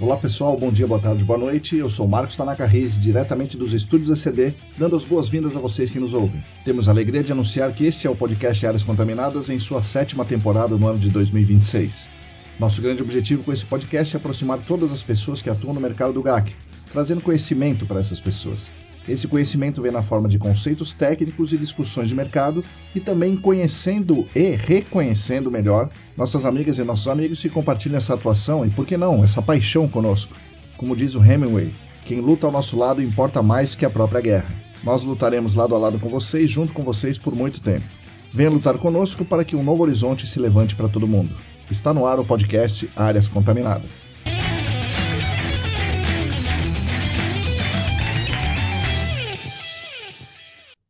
Olá pessoal, bom dia, boa tarde, boa noite. Eu sou Marcos Tanaka Reis, diretamente dos estúdios ECD, dando as boas-vindas a vocês que nos ouvem. Temos a alegria de anunciar que este é o podcast Áreas Contaminadas em sua 7ª temporada no ano de 2026. Nosso grande objetivo com esse podcast é aproximar todas as pessoas que atuam no mercado do GAC, trazendo conhecimento para essas pessoas. Esse conhecimento vem na forma de conceitos técnicos e discussões de mercado e também conhecendo e reconhecendo melhor nossas amigas e nossos amigos que compartilham essa atuação e, por que não, essa paixão conosco. Como diz o Hemingway, quem luta ao nosso lado importa mais que a própria guerra. Nós lutaremos lado a lado com vocês, junto com vocês por muito tempo. Venha lutar conosco para que um novo horizonte se levante para todo mundo. Está no ar o podcast Áreas Contaminadas.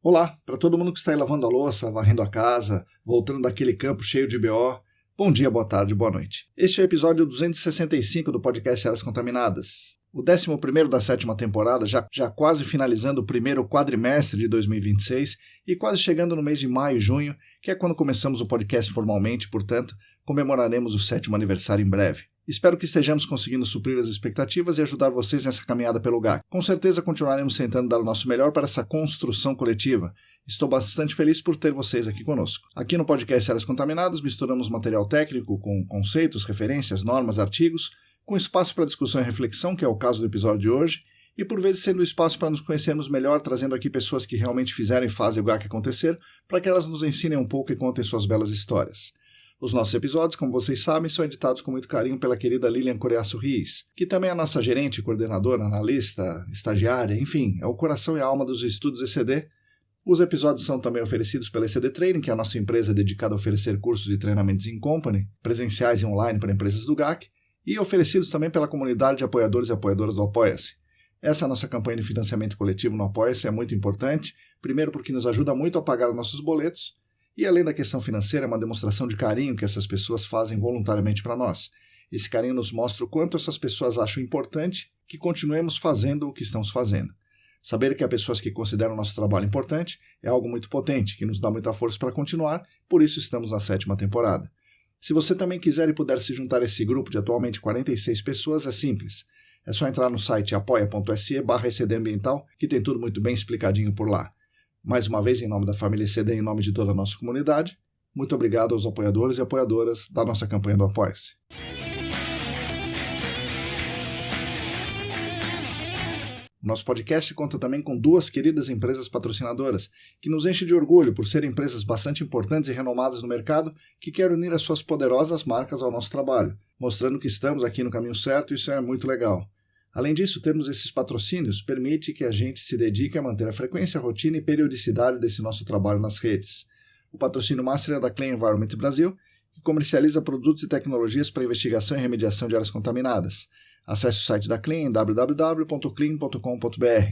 Olá, para todo mundo que está aí lavando a louça, varrendo a casa, voltando daquele campo cheio de BO, bom dia, boa tarde, boa noite. Este é o episódio 265 do podcast Áreas Contaminadas. O 11º da 7ª temporada, já quase finalizando o primeiro quadrimestre de 2026 e quase chegando no mês de maio e junho, que é quando começamos o podcast formalmente, portanto, comemoraremos o 7º aniversário em breve. Espero que estejamos conseguindo suprir as expectativas e ajudar vocês nessa caminhada pelo GAC. Com certeza continuaremos tentando dar o nosso melhor para essa construção coletiva. Estou bastante feliz por ter vocês aqui conosco. Aqui no podcast Áreas Contaminadas misturamos material técnico com conceitos, referências, normas, artigos, com espaço para discussão e reflexão, que é o caso do episódio de hoje, e por vezes sendo espaço para nos conhecermos melhor, trazendo aqui pessoas que realmente fizeram e fazem o GAC acontecer, para que elas nos ensinem um pouco e contem suas belas histórias. Os nossos episódios, como vocês sabem, são editados com muito carinho pela querida Lilian Coreaço Riz, que também é a nossa gerente, coordenadora, analista, estagiária, enfim, é o coração e a alma dos estúdios ECD. Os episódios são também oferecidos pela ECD Training, que é a nossa empresa dedicada a oferecer cursos e treinamentos in company, presenciais e online para empresas do GAC, e oferecidos também pela comunidade de apoiadores e apoiadoras do Apoia-se. Essa nossa campanha de financiamento coletivo no Apoia-se é muito importante, primeiro porque nos ajuda muito a pagar nossos boletos, e além da questão financeira, é uma demonstração de carinho que essas pessoas fazem voluntariamente para nós. Esse carinho nos mostra o quanto essas pessoas acham importante que continuemos fazendo o que estamos fazendo. Saber que há pessoas que consideram o nosso trabalho importante é algo muito potente, que nos dá muita força para continuar, por isso estamos na 7ª temporada. Se você também quiser e puder se juntar a esse grupo de atualmente 46 pessoas, é simples. É só entrar no site apoia.se/ecdambiental, que tem tudo muito bem explicadinho por lá. Mais uma vez, em nome da família ECD e em nome de toda a nossa comunidade, muito obrigado aos apoiadores e apoiadoras da nossa campanha do Apoia-se. O nosso podcast conta também com 2 queridas empresas patrocinadoras, que nos enchem de orgulho por serem empresas bastante importantes e renomadas no mercado que querem unir as suas poderosas marcas ao nosso trabalho, mostrando que estamos aqui no caminho certo e isso é muito legal. Além disso, termos esses patrocínios permite que a gente se dedique a manter a frequência, a rotina e periodicidade desse nosso trabalho nas redes. O patrocínio master é da Clean Environment Brasil, que comercializa produtos e tecnologias para investigação e remediação de áreas contaminadas. Acesse o site da Clean em www.clean.com.br.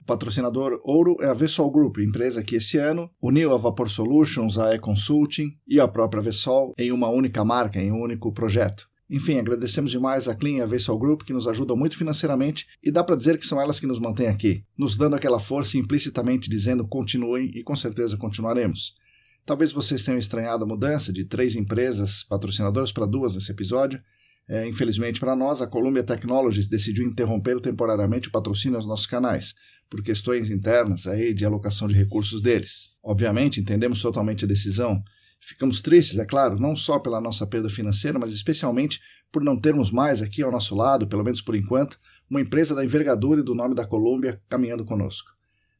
O patrocinador ouro é a Vessol Group, empresa que esse ano uniu a Vapor Solutions, a E-Consulting e a própria Vessol em uma única marca, em um único projeto. Enfim, agradecemos demais a Clean e a Vessol Group, que nos ajudam muito financeiramente, e dá para dizer que são elas que nos mantêm aqui, nos dando aquela força e implicitamente dizendo continuem, e com certeza continuaremos. Talvez vocês tenham estranhado a mudança de 3 empresas patrocinadoras para 2 nesse episódio. Infelizmente para nós, a Columbia Technologies decidiu interromper temporariamente o patrocínio aos nossos canais, por questões internas aí de alocação de recursos deles. Obviamente, entendemos totalmente a decisão. Ficamos tristes, é claro, não só pela nossa perda financeira, mas especialmente por não termos mais aqui ao nosso lado, pelo menos por enquanto, uma empresa da envergadura e do nome da Columbia caminhando conosco.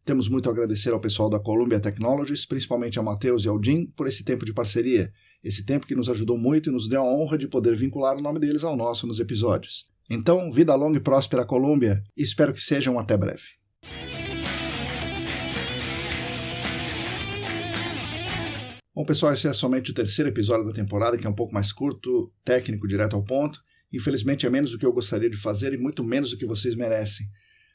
Temos muito a agradecer ao pessoal da Columbia Technologies, principalmente ao Matheus e ao Jim, por esse tempo de parceria, esse tempo que nos ajudou muito e nos deu a honra de poder vincular o nome deles ao nosso nos episódios. Então, vida longa e próspera Columbia, e espero que sejam até breve. Bom, pessoal, esse é somente o 3º episódio da temporada, que é um pouco mais curto, técnico, direto ao ponto. Infelizmente é menos do que eu gostaria de fazer e muito menos do que vocês merecem.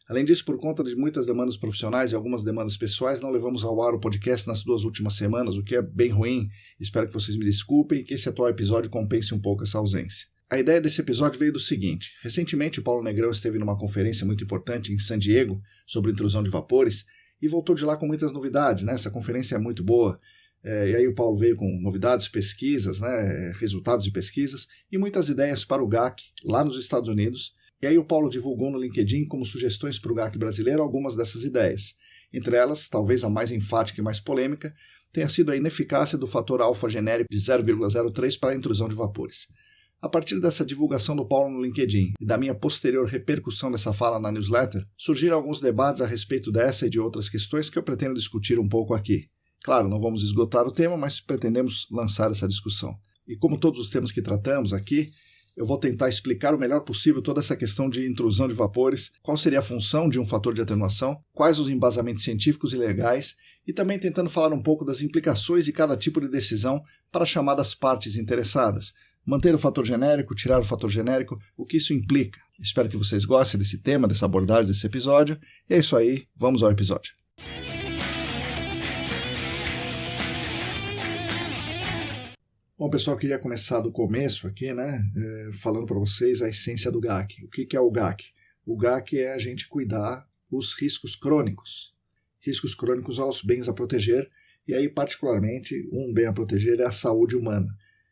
Além disso, por conta de muitas demandas profissionais e algumas demandas pessoais, não levamos ao ar o podcast nas 2 últimas semanas, o que é bem ruim. Espero que vocês me desculpem e que esse atual episódio compense um pouco essa ausência. A ideia desse episódio veio do seguinte: recentemente o Paulo Negrão esteve numa conferência muito importante em San Diego sobre intrusão de vapores e voltou de lá com muitas novidades, né? Essa conferência é muito boa. E aí o Paulo veio com novidades, pesquisas, né, resultados de pesquisas e muitas ideias para o GAC lá nos Estados Unidos. E aí o Paulo divulgou no LinkedIn como sugestões para o GAC brasileiro algumas dessas ideias. Entre elas, talvez a mais enfática e mais polêmica, tenha sido a ineficácia do fator alfa genérico de 0,03 para a intrusão de vapores. A partir dessa divulgação do Paulo no LinkedIn e da minha posterior repercussão dessa fala na newsletter, surgiram alguns debates a respeito dessa e de outras questões que eu pretendo discutir um pouco aqui. Claro, não vamos esgotar o tema, mas pretendemos lançar essa discussão. E como todos os temas que tratamos aqui, eu vou tentar explicar o melhor possível toda essa questão de intrusão de vapores, qual seria a função de um fator de atenuação, quais os embasamentos científicos e legais, e também tentando falar um pouco das implicações de cada tipo de decisão para as chamadas partes interessadas. Manter o fator genérico, tirar o fator genérico, o que isso implica. Espero que vocês gostem desse tema, dessa abordagem, desse episódio. E é isso aí, vamos ao episódio. Bom, pessoal, eu queria começar do começo aqui, falando para vocês a essência do GAC. O que é o GAC? O GAC é a gente cuidar dos riscos crônicos aos bens a proteger, e aí particularmente um bem a proteger é a saúde humana.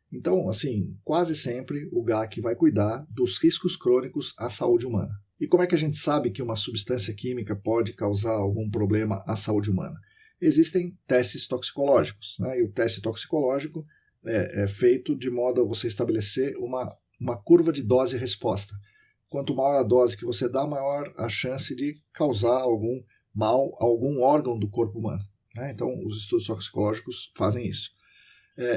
Então, assim, quase sempre o GAC vai cuidar dos riscos crônicos à saúde humana. E como é que a gente sabe que uma substância química pode causar algum problema à saúde humana? Existem testes toxicológicos, e o teste toxicológico é feito de modo a você estabelecer uma curva de dose-resposta. Quanto maior a dose que você dá, maior a chance de causar algum mal a algum órgão do corpo humano. Então, os estudos toxicológicos fazem isso.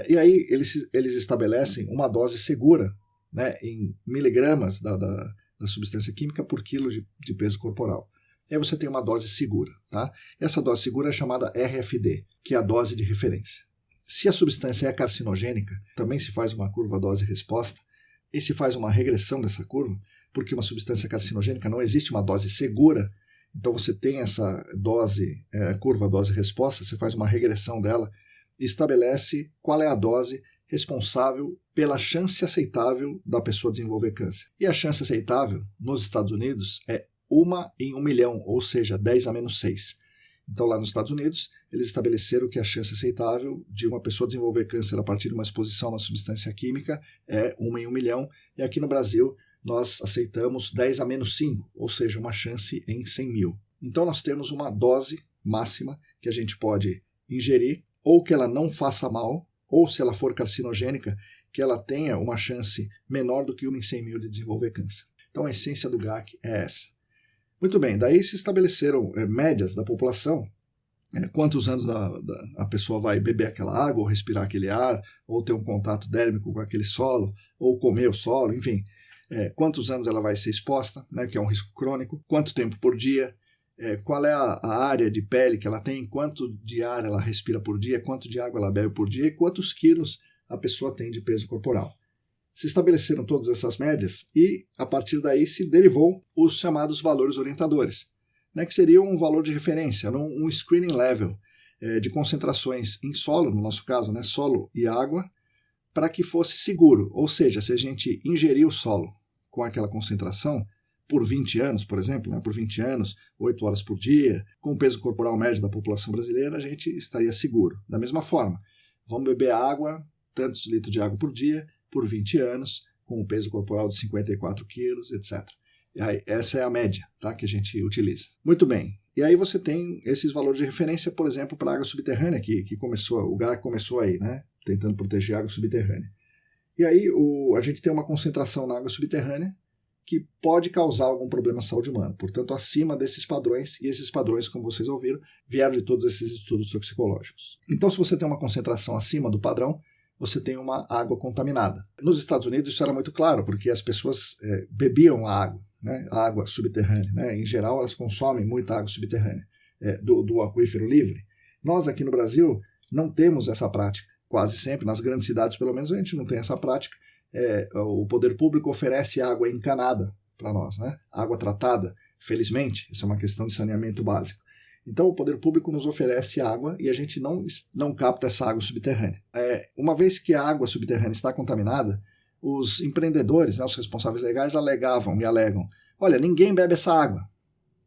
E aí, eles estabelecem uma dose segura, em miligramas da substância química por quilo de peso corporal. E aí você tem uma dose segura. Tá? Essa dose segura é chamada RFD, que é a dose de referência. Se a substância é carcinogênica, também se faz uma curva dose-resposta e se faz uma regressão dessa curva, porque uma substância carcinogênica não existe uma dose segura, então você tem essa curva dose-resposta, você faz uma regressão dela e estabelece qual é a dose responsável pela chance aceitável da pessoa desenvolver câncer. E a chance aceitável nos Estados Unidos é 1 em 1 milhão, ou seja, 10 a menos 6. Então, lá nos Estados Unidos, eles estabeleceram que a chance aceitável de uma pessoa desenvolver câncer a partir de uma exposição a uma substância química é 1 em 1 milhão, e aqui no Brasil nós aceitamos 10 a menos 5, ou seja, uma chance em 100 mil. Então, nós temos uma dose máxima que a gente pode ingerir, ou que ela não faça mal, ou se ela for carcinogênica, que ela tenha uma chance menor do que 1 em 100 mil de desenvolver câncer. Então, a essência do GAC é essa. Muito bem, daí se estabeleceram médias da população, quantos anos a pessoa vai beber aquela água, ou respirar aquele ar, ou ter um contato dérmico com aquele solo, ou comer o solo, enfim, quantos anos ela vai ser exposta, que é um risco crônico, quanto tempo por dia, qual é a área de pele que ela tem, quanto de ar ela respira por dia, quanto de água ela bebe por dia e quantos quilos a pessoa tem de peso corporal. Se estabeleceram todas essas médias e, a partir daí, se derivou os chamados valores orientadores, que seria um valor de referência, um screening level de concentrações em solo, no nosso caso, solo e água, para que fosse seguro. Ou seja, se a gente ingerir o solo com aquela concentração por 20 anos, por exemplo, por 20 anos, 8 horas por dia, com o peso corporal médio da população brasileira, a gente estaria seguro. Da mesma forma, vamos beber água, tantos litros de água por dia, por 20 anos, com um peso corporal de 54 quilos, etc. E aí, essa é a média, que a gente utiliza. Muito bem. E aí você tem esses valores de referência, por exemplo, para a água subterrânea, que começou, o GAC começou aí, tentando proteger a água subterrânea. E aí a gente tem uma concentração na água subterrânea que pode causar algum problema à saúde humana, portanto, acima desses padrões, e esses padrões, como vocês ouviram, vieram de todos esses estudos toxicológicos. Então, se você tem uma concentração acima do padrão, você tem uma água contaminada. Nos Estados Unidos isso era muito claro, porque as pessoas bebiam a água subterrânea. Em geral, elas consomem muita água subterrânea do aquífero livre. Nós aqui no Brasil não temos essa prática. Quase sempre, nas grandes cidades pelo menos, a gente não tem essa prática. O poder público oferece água encanada para nós, água tratada, felizmente, isso é uma questão de saneamento básico. Então o poder público nos oferece água e a gente não capta essa água subterrânea. Uma vez que a água subterrânea está contaminada, os empreendedores, os responsáveis legais alegavam e alegam, olha, ninguém bebe essa água.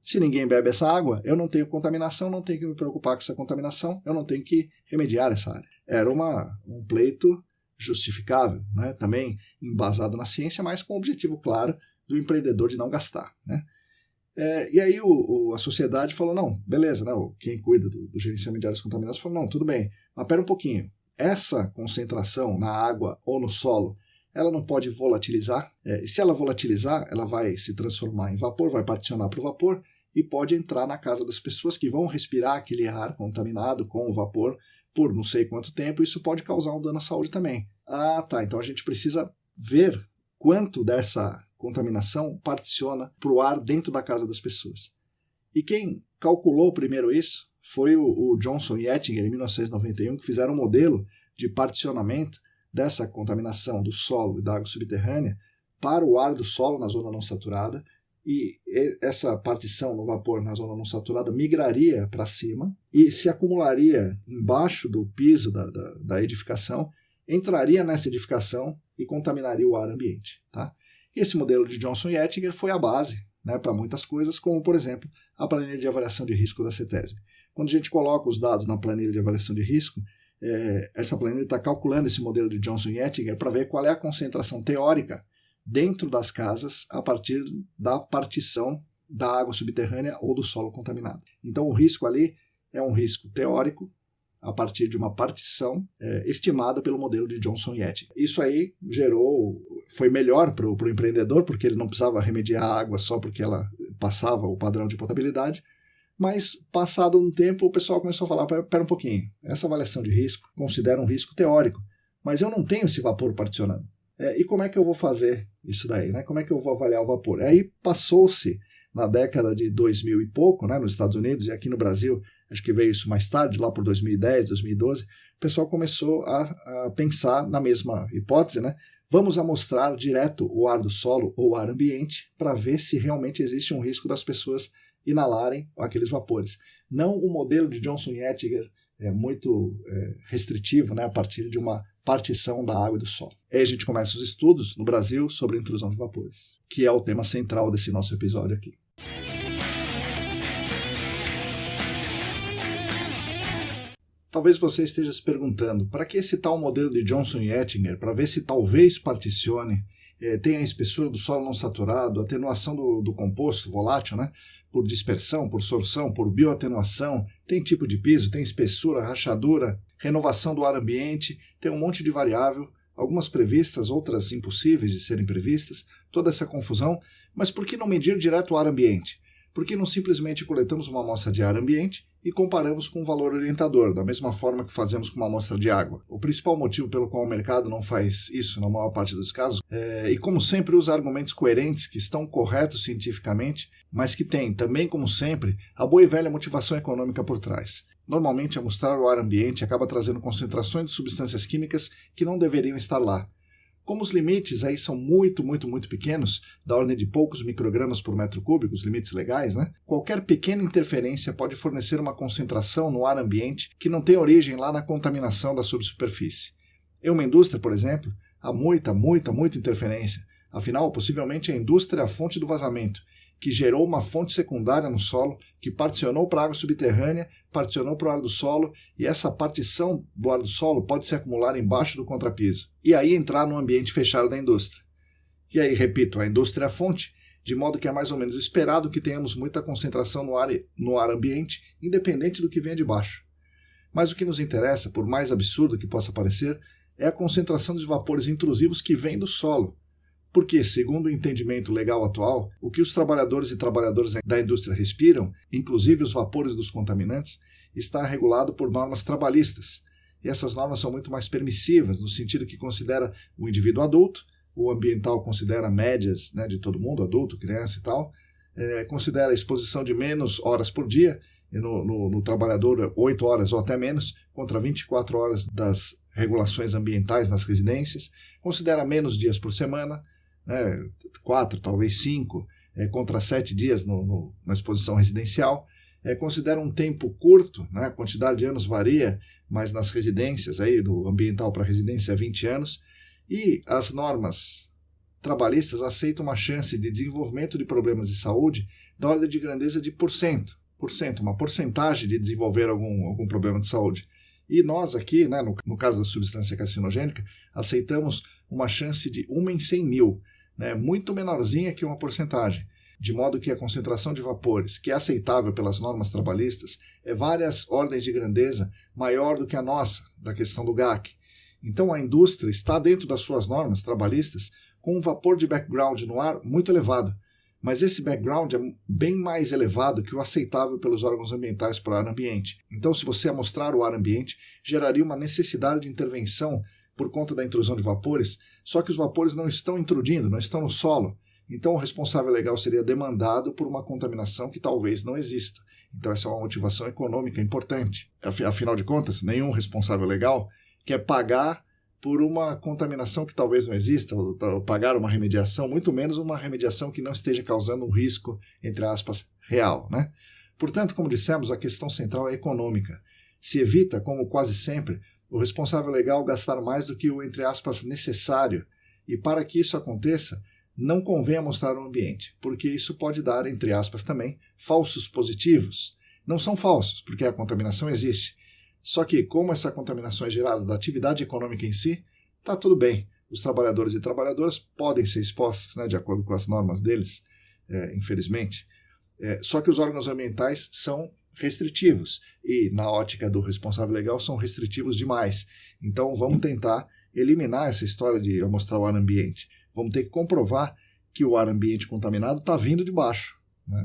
Se ninguém bebe essa água, eu não tenho contaminação, não tenho que me preocupar com essa contaminação, eu não tenho que remediar essa área. Era um pleito justificável, também embasado na ciência, mas com o objetivo claro do empreendedor de não gastar, né? E aí a sociedade falou, não, beleza, né? Quem cuida do gerenciamento de áreas contaminadas falou, não, tudo bem, mas pera um pouquinho, essa concentração na água ou no solo, ela não pode volatilizar? E se ela volatilizar, ela vai se transformar em vapor, vai particionar para o vapor e pode entrar na casa das pessoas que vão respirar aquele ar contaminado com o vapor por não sei quanto tempo, isso pode causar um dano à saúde também. Ah, tá, então a gente precisa ver quanto dessa contaminação particiona para o ar dentro da casa das pessoas. E quem calculou primeiro isso foi o Johnson e Ettinger, em 1991, que fizeram um modelo de particionamento dessa contaminação do solo e da água subterrânea para o ar do solo na zona não saturada, e essa partição no vapor na zona não saturada migraria para cima e se acumularia embaixo do piso da edificação, entraria nessa edificação e contaminaria o ar ambiente. Tá? Esse modelo de Johnson e Ettinger foi a base, né, para muitas coisas, como, por exemplo, a planilha de avaliação de risco da CETESB. Quando a gente coloca os dados na planilha de avaliação de risco, essa planilha está calculando esse modelo de Johnson e Ettinger para ver qual é a concentração teórica dentro das casas a partir da partição da água subterrânea ou do solo contaminado. Então o risco ali é um risco teórico a partir de uma partição estimada pelo modelo de Johnson e Ettinger. Isso aí foi melhor para o empreendedor, porque ele não precisava remediar a água só porque ela passava o padrão de potabilidade, mas passado um tempo o pessoal começou a falar, pera um pouquinho, essa avaliação de risco considera um risco teórico, mas eu não tenho esse vapor particionando. E como é que eu vou fazer isso daí? Né? Como é que eu vou avaliar o vapor? Aí passou-se, na década de 2000 e pouco, né, nos Estados Unidos e aqui no Brasil, acho que veio isso mais tarde, lá por 2010, 2012, o pessoal começou a pensar na mesma hipótese, né? Vamos amostrar direto o ar do solo ou o ar ambiente para ver se realmente existe um risco das pessoas inalarem aqueles vapores. Não o modelo de Johnson e Ettinger muito restritivo, né, a partir de uma partição da água e do solo. Aí a gente começa os estudos no Brasil sobre a intrusão de vapores, que é o tema central desse nosso episódio aqui. Talvez você esteja se perguntando, para que esse tal modelo de Johnson e Ettinger, para ver se talvez particione, tem a espessura do solo não saturado, atenuação do composto volátil, né? Por dispersão, por sorção, por bioatenuação, tem tipo de piso, tem espessura, rachadura, renovação do ar ambiente, tem um monte de variável, algumas previstas, outras impossíveis de serem previstas, toda essa confusão, mas por que não medir direto o ar ambiente? Por que não simplesmente coletamos uma amostra de ar ambiente e comparamos com um valor orientador, da mesma forma que fazemos com uma amostra de água? O principal motivo pelo qual o mercado não faz isso na maior parte dos casos e como sempre usa argumentos coerentes que estão corretos cientificamente, mas que tem, também como sempre, a boa e velha motivação econômica por trás. Normalmente, amostrar o ar ambiente acaba trazendo concentrações de substâncias químicas que não deveriam estar lá. Como os limites aí são muito pequenos, da ordem de poucos microgramas por metro cúbico, os limites legais, né? Qualquer pequena interferência pode fornecer uma concentração no ar ambiente que não tem origem lá na contaminação da subsuperfície. Em uma indústria, por exemplo, há muita interferência. Afinal, possivelmente a indústria é a fonte do vazamento, que gerou uma fonte secundária no solo, que particionou para a água subterrânea, particionou para o ar do solo, e essa partição do ar do solo pode se acumular embaixo do contrapiso, e aí entrar no ambiente fechado da indústria. E aí, repito, a indústria é a fonte, de modo que é mais ou menos esperado que tenhamos muita concentração no ar ambiente, independente do que venha de baixo. Mas o que nos interessa, por mais absurdo que possa parecer, é a concentração de vapores intrusivos que vem do solo. Porque, segundo o entendimento legal atual, o que os trabalhadores e trabalhadoras da indústria respiram, inclusive os vapores dos contaminantes, está regulado por normas trabalhistas. E essas normas são muito mais permissivas, no sentido que considera o indivíduo adulto, o ambiental considera médias, né, de todo mundo, adulto, criança e tal, considera a exposição de menos horas por dia, e no trabalhador 8 horas ou até menos, contra 24 horas das regulações ambientais nas residências, considera menos dias por semana, 4, talvez 5, contra 7 dias na exposição residencial, considera um tempo curto, né, a quantidade de anos varia, mas nas residências, aí, do ambiental para residência é 20 anos, e as normas trabalhistas aceitam uma chance de desenvolvimento de problemas de saúde da ordem de grandeza de %, uma porcentagem de desenvolver algum problema de saúde. E nós aqui, né, no caso da substância carcinogênica, aceitamos uma chance de 1 em 100 mil. né, muito menorzinha que uma porcentagem, de modo que a concentração de vapores, que é aceitável pelas normas trabalhistas, é várias ordens de grandeza maior do que a nossa, da questão do GAC. Então a indústria está dentro das suas normas trabalhistas com um vapor de background no ar muito elevado, mas esse background é bem mais elevado que o aceitável pelos órgãos ambientais para o ar ambiente. Então, se você amostrar o ar ambiente, geraria uma necessidade de intervenção por conta da intrusão de vapores, só que os vapores não estão intrudindo, não estão no solo. Então, o responsável legal seria demandado por uma contaminação que talvez não exista. Então, essa é uma motivação econômica importante. Afinal de contas, nenhum responsável legal quer pagar por uma contaminação que talvez não exista, ou pagar uma remediação, muito menos uma remediação que não esteja causando um risco, entre aspas, real, né? Portanto, como dissemos, a questão central é econômica. Se evita, como quase sempre, o responsável legal gastar mais do que o, entre aspas, necessário, e para que isso aconteça, não convém amostrar o ambiente, porque isso pode dar, entre aspas também, falsos positivos. Não são falsos, porque a contaminação existe. Só que, como essa contaminação é gerada da atividade econômica em si, está tudo bem. Os trabalhadores e trabalhadoras podem ser expostos, né, de acordo com as normas deles, infelizmente. Só que os órgãos ambientais são restritivos e, na ótica do responsável legal, são restritivos demais. Então, vamos tentar eliminar essa história de amostrar o ar ambiente. Vamos ter que comprovar que o ar ambiente contaminado está vindo de baixo.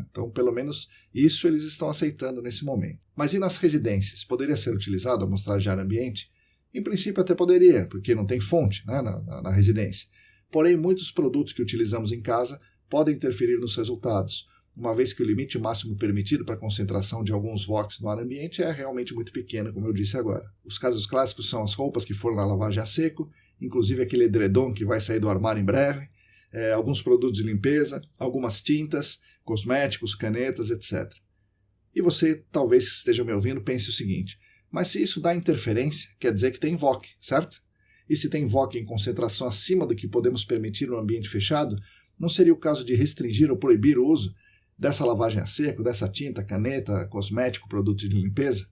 Então, pelo menos isso eles estão aceitando nesse momento. Mas e nas residências? Poderia ser utilizado a amostragem de ar ambiente? Em princípio até poderia, porque não tem fonte, né, na residência. Porém, muitos produtos que utilizamos em casa podem interferir nos resultados, uma vez que o limite máximo permitido para a concentração de alguns VOCs no ar ambiente é realmente muito pequeno, como eu disse agora. Os casos clássicos são as roupas que foram na lavagem a seco, inclusive aquele edredom que vai sair do armário em breve, alguns produtos de limpeza, algumas tintas, cosméticos, canetas, etc. E você, talvez que esteja me ouvindo, pense o seguinte: mas se isso dá interferência, quer dizer que tem VOC, certo? E se tem VOC em concentração acima do que podemos permitir no ambiente fechado, não seria o caso de restringir ou proibir o uso dessa lavagem a seco, dessa tinta, caneta, cosmético, produto de limpeza?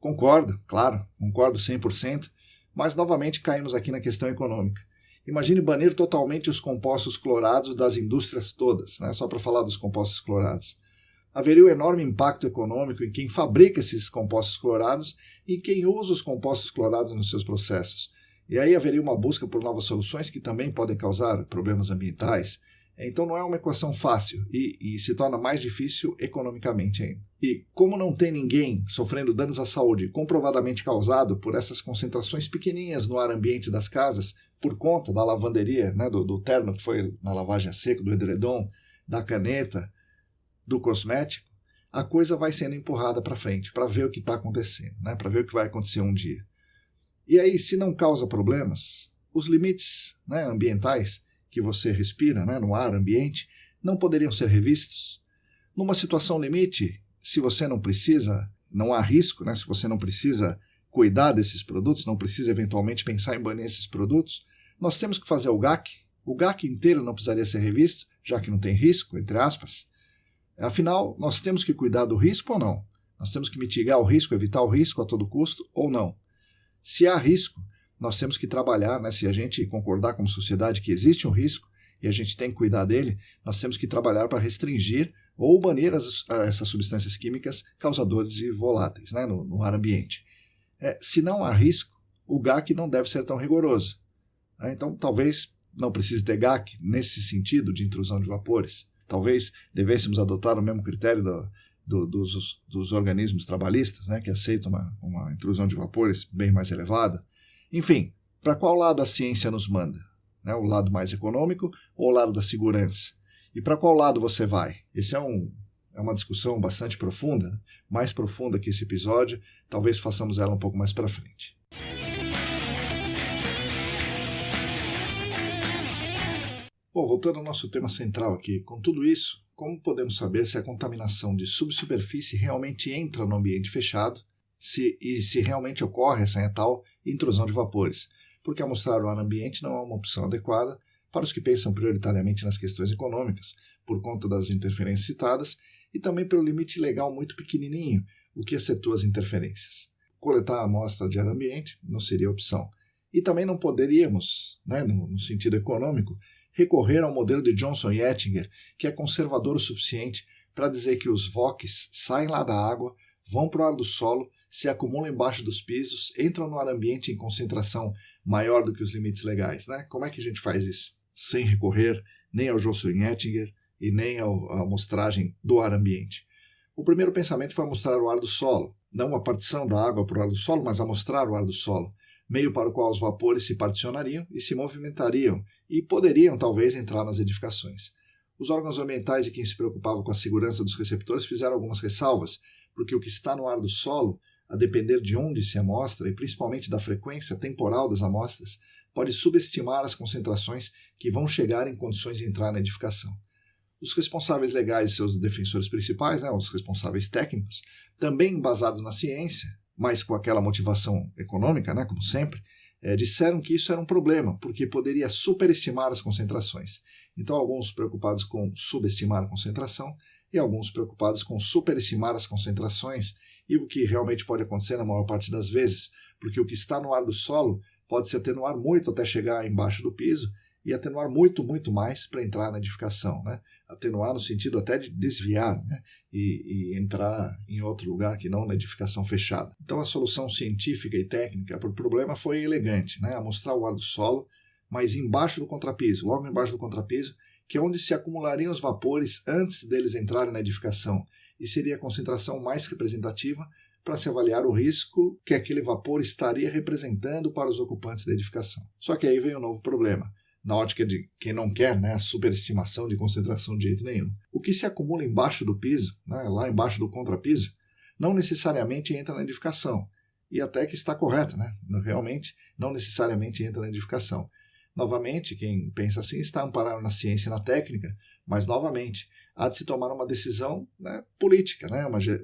Concordo, claro, concordo 100%, mas novamente caímos aqui na questão econômica. Imagine banir totalmente os compostos clorados das indústrias todas, né? Só para falar dos compostos clorados. Haveria um enorme impacto econômico em quem fabrica esses compostos clorados e quem usa os compostos clorados nos seus processos. E aí haveria uma busca por novas soluções que também podem causar problemas ambientais. Então não é uma equação fácil e se torna mais difícil economicamente ainda. E como não tem ninguém sofrendo danos à saúde comprovadamente causado por essas concentrações pequenininhas no ar ambiente das casas, por conta da lavanderia, né, do terno que foi na lavagem a seco, do edredom, da caneta, do cosmético, a coisa vai sendo empurrada para frente, para ver o que está acontecendo, né, para ver o que vai acontecer um dia. E aí, se não causa problemas, os limites, né, ambientais que você respira, né, no ar ambiente não poderiam ser revistos? Numa situação limite, se você não precisa, não há risco, né, se você não precisa cuidar desses produtos, não precisa eventualmente pensar em banir esses produtos, nós temos que fazer o GAC. O GAC inteiro não precisaria ser revisto, já que não tem risco, entre aspas. Afinal, nós temos que cuidar do risco ou não? Nós temos que mitigar o risco, evitar o risco a todo custo ou não? Se há risco, nós temos que trabalhar, né? Se a gente concordar como sociedade que existe um risco e a gente tem que cuidar dele, nós temos que trabalhar para restringir ou banir essas substâncias químicas causadoras de voláteis, né, no ar ambiente. Se não há risco, o GAC não deve ser tão rigoroso. Então, talvez não precise ter GAC nesse sentido de intrusão de vapores. Talvez devêssemos adotar o mesmo critério dos organismos trabalhistas, né, que aceitam uma intrusão de vapores bem mais elevada. Enfim, para qual lado a ciência nos manda? Né, o lado mais econômico ou o lado da segurança? E para qual lado você vai? Esse é uma discussão bastante profunda, né? Mais profunda que esse episódio. Talvez façamos ela um pouco mais para frente. Bom, voltando ao nosso tema central aqui, com tudo isso, como podemos saber se a contaminação de subsuperfície realmente entra no ambiente fechado e se realmente ocorre essa tal intrusão de vapores? Porque amostrar o ar ambiente não é uma opção adequada para os que pensam prioritariamente nas questões econômicas, por conta das interferências citadas e também pelo limite legal muito pequenininho, o que excetua as interferências. Coletar a amostra de ar ambiente não seria opção. E também não poderíamos, né, no sentido econômico, recorrer ao modelo de Johnson e Ettinger, que é conservador o suficiente para dizer que os VOCs saem lá da água, vão para o ar do solo, se acumulam embaixo dos pisos, entram no ar ambiente em concentração maior do que os limites legais. Né? Como é que a gente faz isso? Sem recorrer nem ao Johnson e Ettinger e nem à amostragem do ar ambiente. O primeiro pensamento foi amostrar o ar do solo, não a partição da água para o ar do solo, mas amostrar o ar do solo, meio para o qual os vapores se particionariam e se movimentariam e poderiam talvez entrar nas edificações. Os órgãos ambientais e quem se preocupava com a segurança dos receptores fizeram algumas ressalvas, porque o que está no ar do solo, a depender de onde se amostra e principalmente da frequência temporal das amostras, pode subestimar as concentrações que vão chegar em condições de entrar na edificação. Os responsáveis legais e seus defensores principais, os responsáveis técnicos, também embasados na ciência, mas com aquela motivação econômica, como sempre, disseram que isso era um problema, porque poderia superestimar as concentrações. Então, alguns preocupados com subestimar a concentração e alguns preocupados com superestimar as concentrações, e o que realmente pode acontecer na maior parte das vezes, porque o que está no ar do solo pode se atenuar muito até chegar embaixo do piso e atenuar muito, muito mais para entrar na edificação. Atenuar no sentido até de desviar e entrar em outro lugar que não na edificação fechada. Então a solução científica e técnica para o problema foi elegante, amostrar o ar do solo, mas embaixo do contrapiso, logo embaixo do contrapiso, que é onde se acumulariam os vapores antes deles entrarem na edificação, e seria a concentração mais representativa para se avaliar o risco que aquele vapor estaria representando para os ocupantes da edificação. Só que aí vem um novo problema, na ótica de quem não quer a superestimação de concentração de jeito nenhum. O que se acumula embaixo do piso, lá embaixo do contrapiso, não necessariamente entra na edificação, e até que está correta, realmente não necessariamente entra na edificação. Novamente, quem pensa assim está amparado na ciência e na técnica, mas novamente há de se tomar uma decisão política,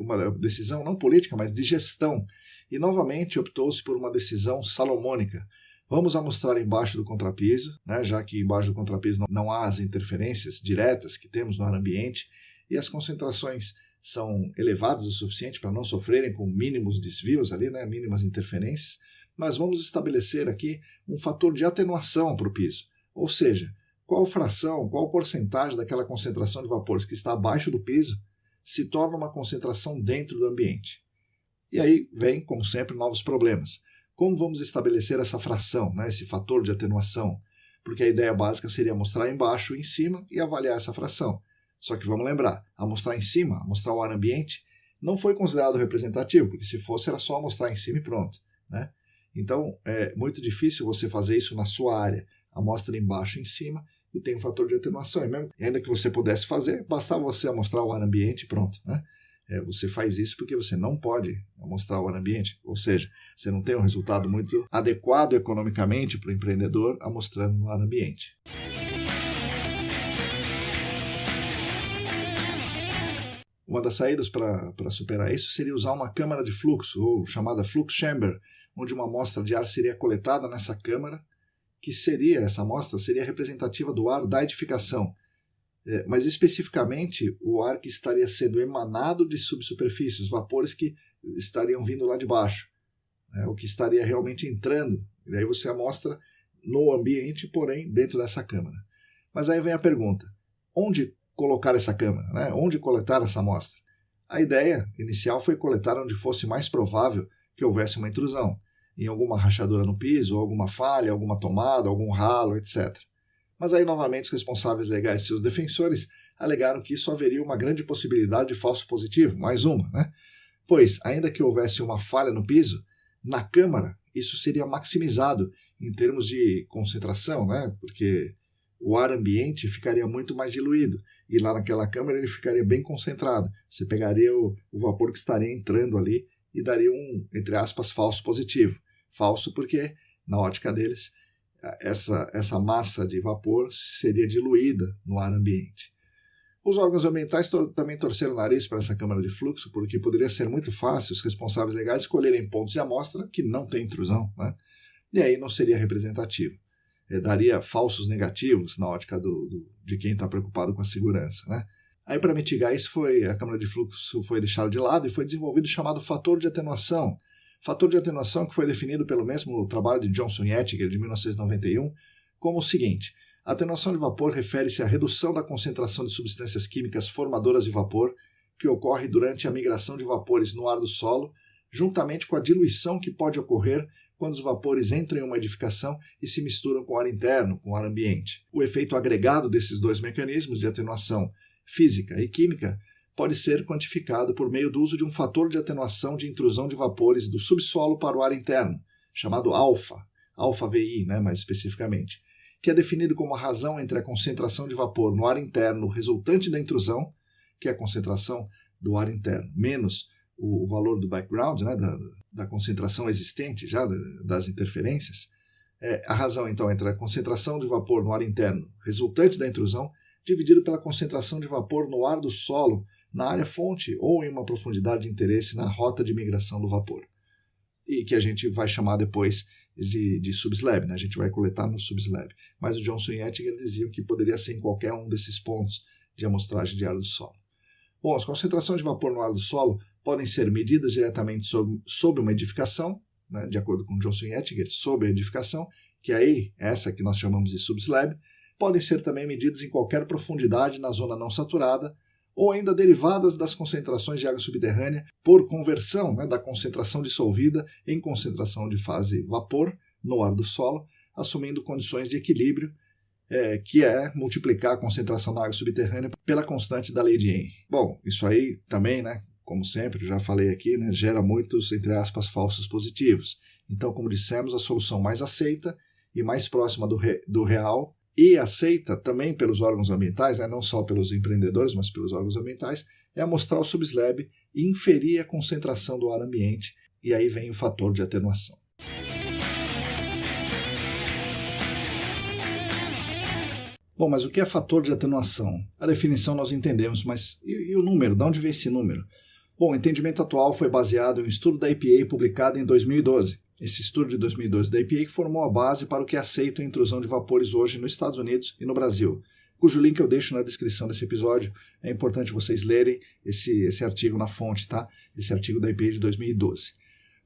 uma decisão não política, mas de gestão. E novamente optou-se por uma decisão salomônica. Vamos amostrar embaixo do contrapiso, já que embaixo do contrapiso não há as interferências diretas que temos no ar ambiente e as concentrações são elevadas o suficiente para não sofrerem com mínimos desvios ali, mínimas interferências, mas vamos estabelecer aqui um fator de atenuação para o piso, ou seja, qual fração, qual porcentagem daquela concentração de vapores que está abaixo do piso se torna uma concentração dentro do ambiente. E aí vem, como sempre, novos problemas. Como vamos estabelecer essa fração, esse fator de atenuação? Porque a ideia básica seria mostrar embaixo e em cima e avaliar essa fração. Só que vamos lembrar, amostrar em cima, amostrar o ar ambiente, não foi considerado representativo, porque se fosse era só amostrar em cima e pronto. Então é muito difícil você fazer isso na sua área. Amostra embaixo e em cima e tem um fator de atenuação. E ainda que você pudesse fazer, bastava você amostrar o ar ambiente e pronto. Você faz isso porque você não pode amostrar o ar ambiente, ou seja, você não tem um resultado muito adequado economicamente para o empreendedor amostrando no ar ambiente. Uma das saídas para superar isso seria usar uma câmara de fluxo, ou chamada flux chamber, onde uma amostra de ar seria coletada nessa câmara, que essa amostra seria representativa do ar da edificação, mas especificamente o ar que estaria sendo emanado de subsuperfície, os vapores que estariam vindo lá de baixo, o que estaria realmente entrando. E daí você amostra no ambiente, porém dentro dessa câmara. Mas aí vem a pergunta, onde colocar essa câmara? Onde coletar essa amostra? A ideia inicial foi coletar onde fosse mais provável que houvesse uma intrusão, em alguma rachadura no piso, alguma falha, alguma tomada, algum ralo, etc. Mas aí, novamente, os responsáveis legais e seus defensores alegaram que isso haveria uma grande possibilidade de falso positivo, mais uma, Pois, ainda que houvesse uma falha no piso, na câmara isso seria maximizado em termos de concentração, Porque o ar ambiente ficaria muito mais diluído, e lá naquela câmara ele ficaria bem concentrado. Você pegaria o vapor que estaria entrando ali e daria um, entre aspas, falso positivo. Falso porque, na ótica deles, essa massa de vapor seria diluída no ar ambiente. Os órgãos ambientais também torceram o nariz para essa câmara de fluxo, porque poderia ser muito fácil os responsáveis legais escolherem pontos de amostra que não tem intrusão, E aí não seria representativo. Daria falsos negativos na ótica de quem está preocupado com a segurança. Aí, para mitigar isso, a câmara de fluxo foi deixada de lado e foi desenvolvido o chamado fator de atenuação. Fator de atenuação que foi definido pelo mesmo trabalho de Johnson e Ettinger, de 1991, como o seguinte: A atenuação de vapor refere-se à redução da concentração de substâncias químicas formadoras de vapor que ocorre durante a migração de vapores no ar do solo, juntamente com a diluição que pode ocorrer quando os vapores entram em uma edificação e se misturam com o ar interno, com o ar ambiente. O efeito agregado desses dois mecanismos de atenuação física e química pode ser quantificado por meio do uso de um fator de atenuação de intrusão de vapores do subsolo para o ar interno, chamado alfa-VI, mais especificamente, que é definido como a razão entre a concentração de vapor no ar interno resultante da intrusão, que é a concentração do ar interno, menos o valor do background, da concentração existente já das interferências, a razão então entre a concentração de vapor no ar interno resultante da intrusão dividido pela concentração de vapor no ar do solo na área fonte ou em uma profundidade de interesse na rota de migração do vapor, e que a gente vai chamar depois de subslab, a gente vai coletar no subslab. Mas o Johnson e Ettinger diziam que poderia ser em qualquer um desses pontos de amostragem de ar do solo. Bom, as concentrações de vapor no ar do solo podem ser medidas diretamente sob uma edificação, de acordo com Johnson e Ettinger, sob a edificação, que aí, essa que nós chamamos de subslab, podem ser também medidas em qualquer profundidade na zona não saturada, ou ainda derivadas das concentrações de água subterrânea por conversão da concentração dissolvida em concentração de fase vapor no ar do solo, assumindo condições de equilíbrio, que é multiplicar a concentração da água subterrânea pela constante da lei de Henry. Bom, isso aí também, como sempre, já falei aqui, gera muitos, entre aspas, falsos positivos. Então, como dissemos, a solução mais aceita e mais próxima do real e aceita também pelos órgãos ambientais, não só pelos empreendedores, mas pelos órgãos ambientais, é amostrar o subslab e inferir a concentração do ar ambiente, e aí vem o fator de atenuação. Bom, mas o que é fator de atenuação? A definição nós entendemos, mas e o número? De onde vem esse número? Bom, o entendimento atual foi baseado em um estudo da EPA publicado em 2012. Esse estudo de 2012 da EPA que formou a base para o que é aceito a intrusão de vapores hoje nos Estados Unidos e no Brasil, cujo link eu deixo na descrição desse episódio. É importante vocês lerem esse artigo na fonte, tá? Esse artigo da EPA de 2012.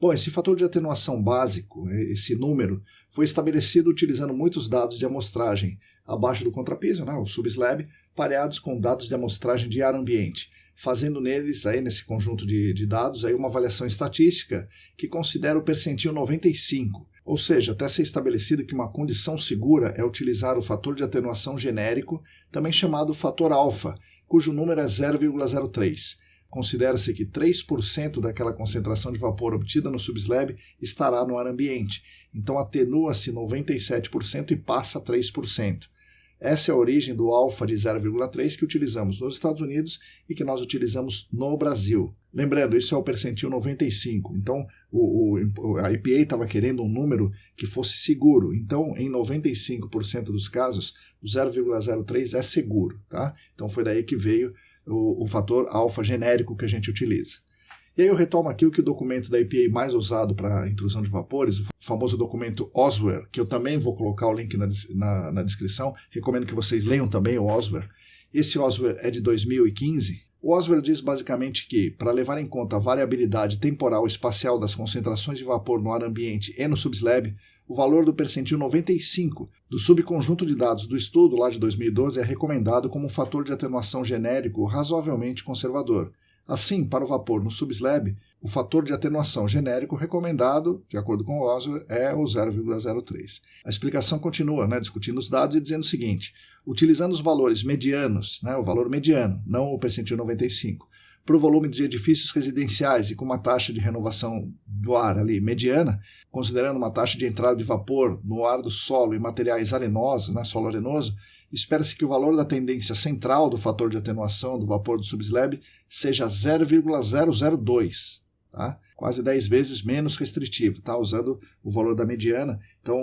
Bom, esse fator de atenuação básico, esse número, foi estabelecido utilizando muitos dados de amostragem abaixo do contrapiso, o subslab, pareados com dados de amostragem de ar ambiente, fazendo neles, nesse conjunto de dados, uma avaliação estatística que considera o percentil 95, ou seja, até ser estabelecido que uma condição segura é utilizar o fator de atenuação genérico, também chamado fator alfa, cujo número é 0,03. Considera-se que 3% daquela concentração de vapor obtida no subslab estará no ar ambiente, então atenua-se 97% e passa a 3%. Essa é a origem do alfa de 0,3 que utilizamos nos Estados Unidos e que nós utilizamos no Brasil. Lembrando, isso é o percentil 95, então a EPA estava querendo um número que fosse seguro, então em 95% dos casos o 0,03 é seguro, tá? Então foi daí que veio o fator alfa genérico que a gente utiliza. E aí eu retomo aqui o que o documento da EPA mais usado para intrusão de vapores, o famoso documento OSWER, que eu também vou colocar o link na descrição, recomendo que vocês leiam também o OSWER. Esse OSWER é de 2015. O OSWER diz basicamente que, para levar em conta a variabilidade temporal e espacial das concentrações de vapor no ar ambiente e no subslab, o valor do percentil 95 do subconjunto de dados do estudo lá de 2012 é recomendado como um fator de atenuação genérico razoavelmente conservador. Assim, para o vapor no subslab, o fator de atenuação genérico recomendado, de acordo com o OSWER, é o 0,03. A explicação continua, discutindo os dados e dizendo o seguinte: utilizando os valores medianos, o valor mediano, não o percentil 95, para o volume de edifícios residenciais e com uma taxa de renovação do ar ali mediana, considerando uma taxa de entrada de vapor no ar do solo e materiais arenosos, solo arenoso, espera-se que o valor da tendência central do fator de atenuação do vapor do subslab seja 0,002, tá? Quase 10 vezes menos restritivo, tá? Usando o valor da mediana. Então,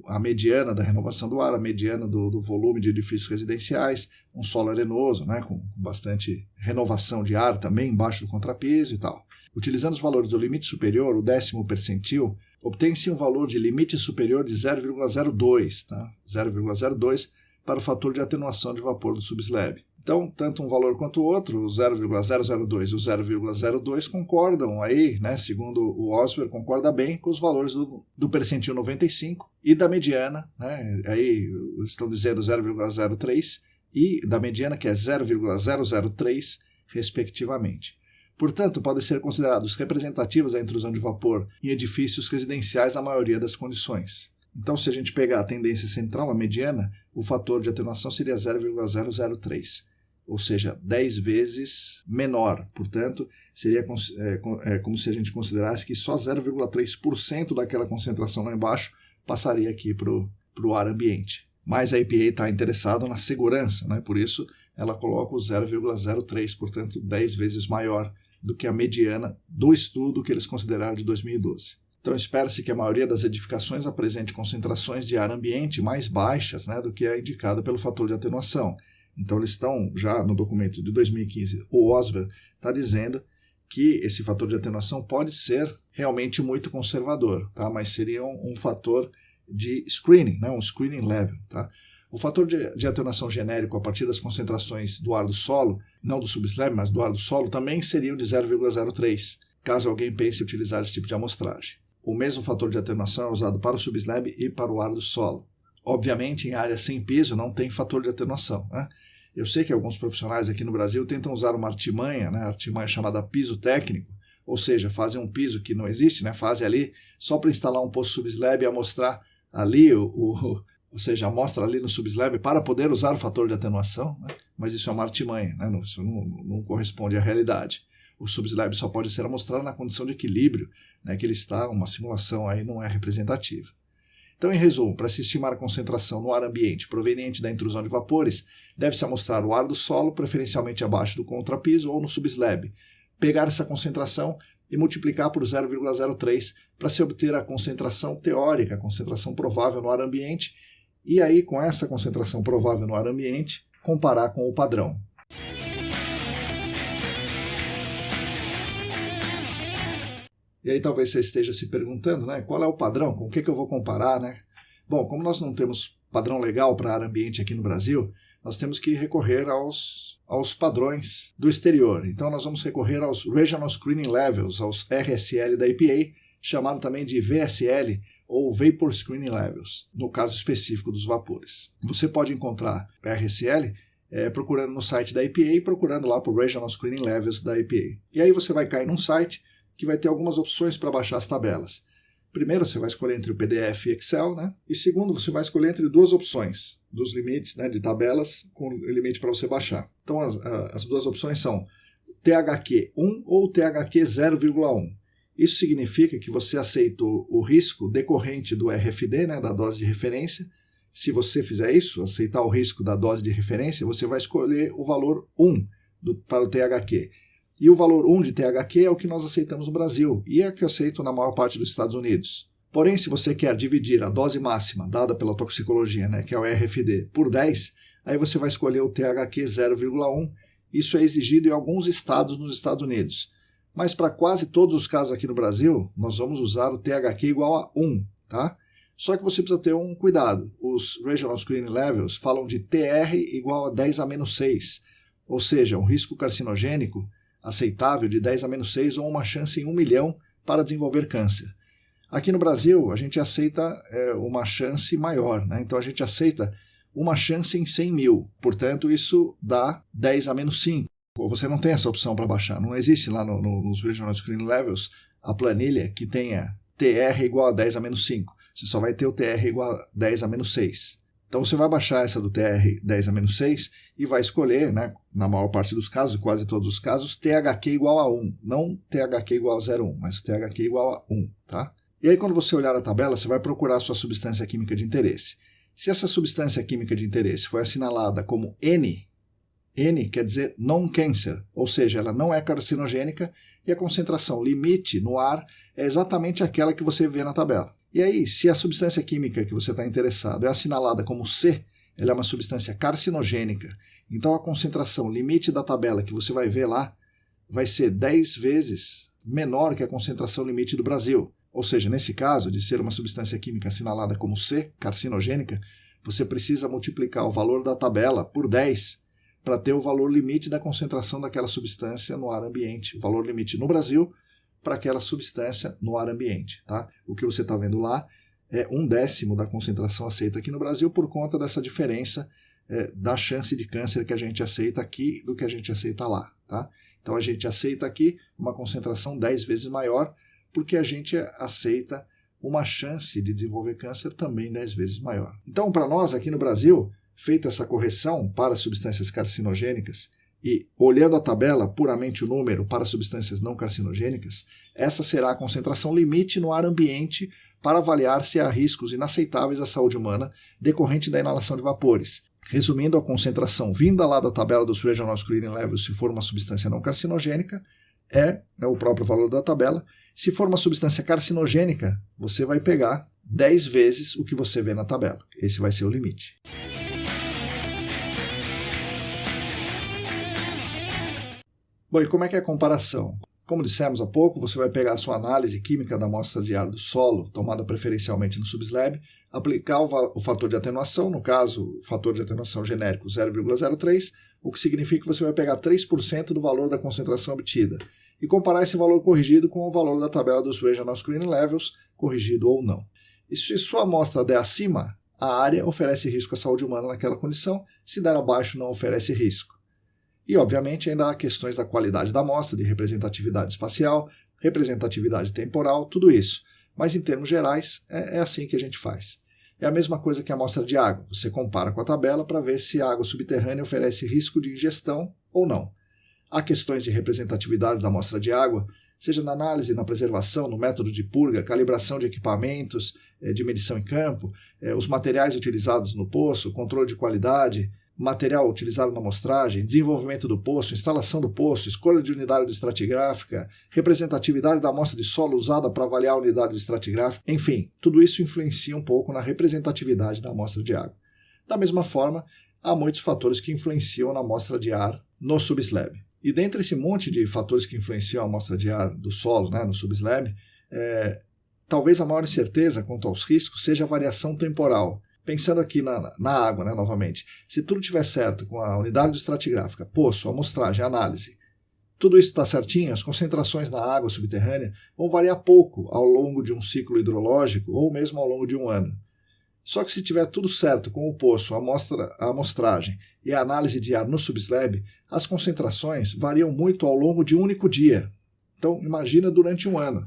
a mediana da renovação do ar, a mediana do volume de edifícios residenciais, um solo arenoso, com bastante renovação de ar também, embaixo do contrapiso e tal. Utilizando os valores do limite superior, o 10º percentil, obtém-se um valor de limite superior de 0,02, tá? 0,02 para o fator de atenuação de vapor do subslab. Então, tanto um valor quanto o outro, o 0,002 e o 0,02 concordam aí, né, segundo o Osber, concorda bem com os valores do percentil 95 e da mediana, né, aí eles estão dizendo 0,03 e da mediana, que é 0,003, respectivamente. Portanto, podem ser considerados representativos da intrusão de vapor em edifícios residenciais na maioria das condições. Então, se a gente pegar a tendência central, a mediana, o fator de atenuação seria 0,003, ou seja, 10 vezes menor. Portanto, seria como se a gente considerasse que só 0,3% daquela concentração lá embaixo passaria aqui para o ar ambiente. Mas a EPA está interessada na segurança, né? Por isso ela coloca o 0,03, portanto, 10 vezes maior do que a mediana do estudo que eles consideraram de 2012. Então, espera-se que a maioria das edificações apresente concentrações de ar ambiente mais baixas, né, do que é indicada pelo fator de atenuação. Então, eles estão, já no documento de 2015, o Osber está dizendo que esse fator de atenuação pode ser realmente muito conservador, tá? Mas seria um fator de screening, né, um screening level. Tá? O fator de atenuação genérico a partir das concentrações do ar do solo, não do subslab, mas do ar do solo, também seriam de 0,03, caso alguém pense em utilizar esse tipo de amostragem. O mesmo fator de atenuação é usado para o subslab e para o ar do solo. Obviamente, em áreas sem piso não tem fator de atenuação, né? Eu sei que alguns profissionais aqui no Brasil tentam usar uma artimanha, né, artimanha chamada piso técnico, ou seja, fazem um piso que não existe, né, fazem ali só para instalar um posto subslab e amostrar ali, ou seja, amostra ali no subslab para poder usar o fator de atenuação, né? Mas isso é uma artimanha, né? Isso não corresponde à realidade. O subslab só pode ser amostrado na condição de equilíbrio, né, que ele está, uma simulação aí não é representativa. Então, em resumo, para se estimar a concentração no ar ambiente proveniente da intrusão de vapores, deve-se amostrar o ar do solo, preferencialmente abaixo do contrapiso ou no subslab, pegar essa concentração e multiplicar por 0,03 para se obter a concentração teórica, a concentração provável no ar ambiente, e aí, com essa concentração provável no ar ambiente, comparar com o padrão. E aí talvez você esteja se perguntando, né, qual é o padrão, com o que eu vou comparar, né? Bom, como nós não temos padrão legal para ar ambiente aqui no Brasil, nós temos que recorrer aos padrões do exterior. Então nós vamos recorrer aos Regional Screening Levels, aos RSL da EPA, chamado também de VSL, ou Vapor Screening Levels, no caso específico dos vapores. Você pode encontrar RSL procurando no site da EPA e procurando lá por Regional Screening Levels da EPA. E aí você vai cair num site que vai ter algumas opções para baixar as tabelas. Primeiro, você vai escolher entre o PDF e Excel, né? E segundo, você vai escolher entre duas opções dos limites, né, de tabelas com limite para você baixar. Então, as duas opções são THQ 1 ou THQ 0,1. Isso significa que você aceitou o risco decorrente do RFD, né, da dose de referência. Se você fizer isso, aceitar o risco da dose de referência, você vai escolher o valor 1 para o THQ. E o valor 1 de THQ é o que nós aceitamos no Brasil e é o que eu aceito na maior parte dos Estados Unidos. Porém, se você quer dividir a dose máxima dada pela toxicologia, né, que é o RFD, por 10, aí você vai escolher o THQ 0,1. Isso é exigido em alguns estados nos Estados Unidos. Mas para quase todos os casos aqui no Brasil, nós vamos usar o THQ igual a 1, tá? Só que você precisa ter um cuidado. Os Regional Screening Levels falam de TR igual a 10 a menos 6, ou seja, um risco carcinogênico aceitável de 10 a menos 6 ou uma chance em 1 milhão para desenvolver câncer. Aqui no Brasil, a gente aceita uma chance maior, né? Então a gente aceita uma chance em 100 mil, portanto isso dá 10 a menos 5. Você não tem essa opção para baixar, não existe lá nos Regional Screening Levels a planilha que tenha TR igual a 10 a menos 5, você só vai ter o TR igual a 10 a menos 6. Então você vai baixar essa do TR 10 a menos 6 e vai escolher, né, na maior parte dos casos, quase todos os casos, THQ igual a 1. Não THQ igual a 0,1, mas THQ igual a 1. Tá? E aí quando você olhar a tabela, você vai procurar a sua substância química de interesse. Se essa substância química de interesse foi assinalada como N quer dizer non-cancer, ou seja, ela não é carcinogênica e a concentração limite no ar é exatamente aquela que você vê na tabela. E aí, se a substância química que você está interessado é assinalada como C, ela é uma substância carcinogênica, então a concentração limite da tabela que você vai ver lá vai ser 10 vezes menor que a concentração limite do Brasil. Ou seja, nesse caso, de ser uma substância química assinalada como C, carcinogênica, você precisa multiplicar o valor da tabela por 10 para ter o valor limite da concentração daquela substância no ar ambiente, o valor limite no Brasil para aquela substância no ar ambiente. Tá? O que você está vendo lá é 1/10 da concentração aceita aqui no Brasil por conta dessa diferença da chance de câncer que a gente aceita aqui do que a gente aceita lá. Tá? Então a gente aceita aqui uma concentração 10 vezes maior porque a gente aceita uma chance de desenvolver câncer também 10 vezes maior. Então, para nós aqui no Brasil, feita essa correção para substâncias carcinogênicas e olhando a tabela, puramente o número para substâncias não carcinogênicas, essa será a concentração limite no ar ambiente para avaliar se há riscos inaceitáveis à saúde humana decorrente da inalação de vapores. Resumindo, a concentração vinda lá da tabela dos Regional Screening Levels, se for uma substância não carcinogênica, é o próprio valor da tabela. Se for uma substância carcinogênica, você vai pegar 10 vezes o que você vê na tabela. Esse vai ser o limite. Bom, e como é que é a comparação? Como dissemos há pouco, você vai pegar a sua análise química da amostra de ar do solo, tomada preferencialmente no subslab, aplicar o fator de atenuação, no caso, o fator de atenuação genérico 0,03, o que significa que você vai pegar 3% do valor da concentração obtida, e comparar esse valor corrigido com o valor da tabela dos Regional Screening Levels, corrigido ou não. E se sua amostra der acima, a área oferece risco à saúde humana naquela condição, se der abaixo, não oferece risco. E, obviamente, ainda há questões da qualidade da amostra, de representatividade espacial, representatividade temporal, tudo isso. Mas, em termos gerais, é assim que a gente faz. É a mesma coisa que a amostra de água. Você compara com a tabela para ver se a água subterrânea oferece risco de ingestão ou não. Há questões de representatividade da amostra de água, seja na análise, na preservação, no método de purga, calibração de equipamentos, de medição em campo, os materiais utilizados no poço, controle de qualidade, material utilizado na amostragem, desenvolvimento do poço, instalação do poço, escolha de unidade estratigráfica, representatividade da amostra de solo usada para avaliar a unidade estratigráfica, enfim, tudo isso influencia um pouco na representatividade da amostra de água. Da mesma forma, há muitos fatores que influenciam na amostra de ar no subslab. E dentre esse monte de fatores que influenciam a amostra de ar do solo, no subslab, talvez a maior incerteza quanto aos riscos seja a variação temporal. Pensando aqui na água, novamente, se tudo estiver certo com a unidade estratigráfica, poço, amostragem, análise, tudo isso está certinho, as concentrações na água subterrânea vão variar pouco ao longo de um ciclo hidrológico ou mesmo ao longo de um ano. Só que se tiver tudo certo com o poço, a amostragem e a análise de ar no subslab, as concentrações variam muito ao longo de um único dia. Então, imagina durante um ano.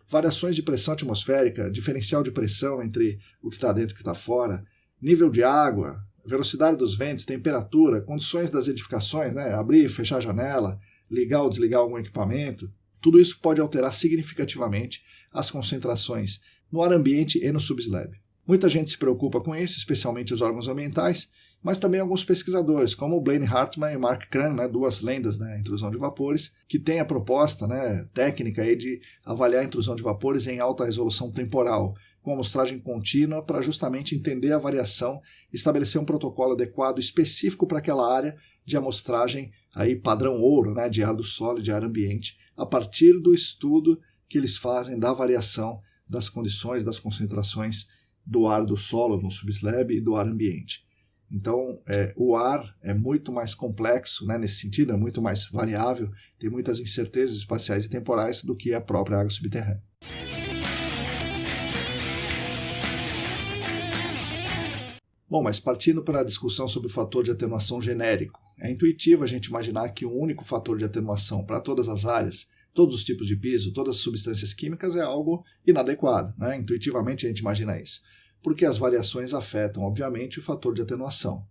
Variações de pressão atmosférica, diferencial de pressão entre o que está dentro e o que está fora, nível de água, velocidade dos ventos, temperatura, condições das edificações, abrir e fechar a janela, ligar ou desligar algum equipamento, tudo isso pode alterar significativamente as concentrações no ar ambiente e no subslab. Muita gente se preocupa com isso, especialmente os órgãos ambientais, mas também alguns pesquisadores, como o Blaine Hartmann e Mark Cran, duas lendas da intrusão de vapores, que têm a proposta técnica aí de avaliar a intrusão de vapores em alta resolução temporal, com amostragem contínua para justamente entender a variação e estabelecer um protocolo adequado específico para aquela área de amostragem aí padrão ouro, de ar do solo e de ar ambiente, a partir do estudo que eles fazem da variação das condições, das concentrações do ar do solo no subslab e do ar ambiente. Então, o ar é muito mais complexo, nesse sentido, é muito mais variável, tem muitas incertezas espaciais e temporais do que a própria água subterrânea. Bom, mas partindo para a discussão sobre o fator de atenuação genérico, é intuitivo a gente imaginar que um único fator de atenuação para todas as áreas, todos os tipos de piso, todas as substâncias químicas é algo inadequado. Intuitivamente a gente imagina isso, porque as variações afetam, obviamente, o fator de atenuação.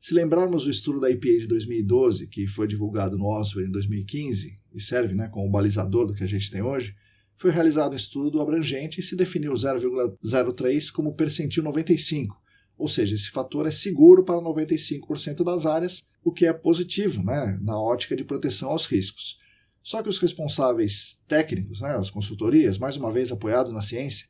Se lembrarmos do estudo da EPA de 2012, que foi divulgado no Oswell em 2015, e serve como balizador do que a gente tem hoje, foi realizado um estudo abrangente e se definiu 0,03 como percentil 95, ou seja, esse fator é seguro para 95% das áreas, o que é positivo na ótica de proteção aos riscos. Só que os responsáveis técnicos, as consultorias, mais uma vez apoiados na ciência,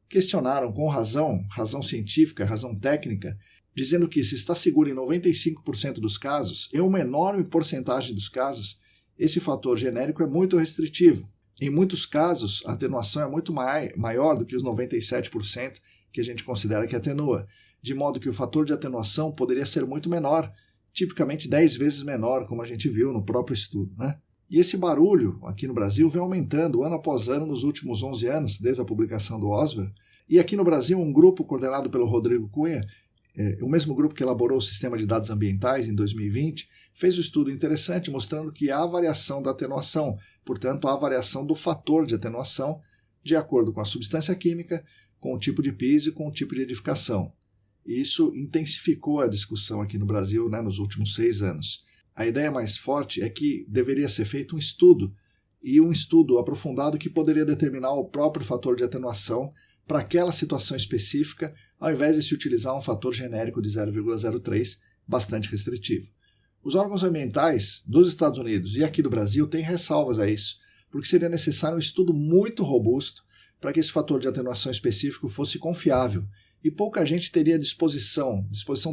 questionaram com razão científica, razão técnica, dizendo que se está seguro em 95% dos casos, em uma enorme porcentagem dos casos, esse fator genérico é muito restritivo. Em muitos casos, a atenuação é muito maior do que os 97% que a gente considera que atenua, de modo que o fator de atenuação poderia ser muito menor, tipicamente 10 vezes menor, como a gente viu no próprio estudo, né? E esse barulho aqui no Brasil vem aumentando ano após ano nos últimos 11 anos, desde a publicação do Osber. E aqui no Brasil, um grupo coordenado pelo Rodrigo Cunha, o mesmo grupo que elaborou o Sistema de Dados Ambientais em 2020, fez um estudo interessante mostrando que há variação da atenuação, portanto, há variação do fator de atenuação de acordo com a substância química, com o tipo de piso e com o tipo de edificação. Isso intensificou a discussão aqui no Brasil, né, nos últimos 6 anos. A ideia mais forte é que deveria ser feito um estudo, e um estudo aprofundado que poderia determinar o próprio fator de atenuação para aquela situação específica, ao invés de se utilizar um fator genérico de 0,03, bastante restritivo. Os órgãos ambientais dos Estados Unidos e aqui do Brasil têm ressalvas a isso, porque seria necessário um estudo muito robusto para que esse fator de atenuação específico fosse confiável, e pouca gente teria disposição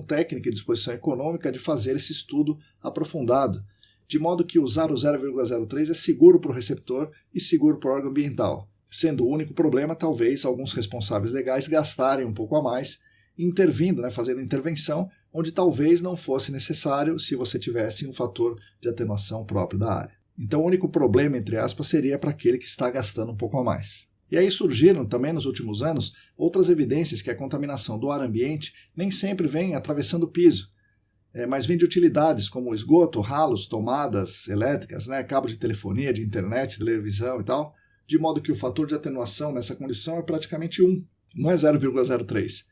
técnica e disposição econômica de fazer esse estudo aprofundado, de modo que usar o 0,03 é seguro para o receptor e seguro para o órgão ambiental, sendo o único problema talvez alguns responsáveis legais gastarem um pouco a mais, intervindo, né, fazendo intervenção, onde talvez não fosse necessário se você tivesse um fator de atenuação próprio da área. Então o único problema, entre aspas, seria para aquele que está gastando um pouco a mais. E aí surgiram também nos últimos anos outras evidências que a contaminação do ar ambiente nem sempre vem atravessando o piso, mas vem de utilidades como esgoto, ralos, tomadas elétricas, né, cabo de telefonia, de internet, televisão e tal, de modo que o fator de atenuação nessa condição é praticamente 1, não é 0,03.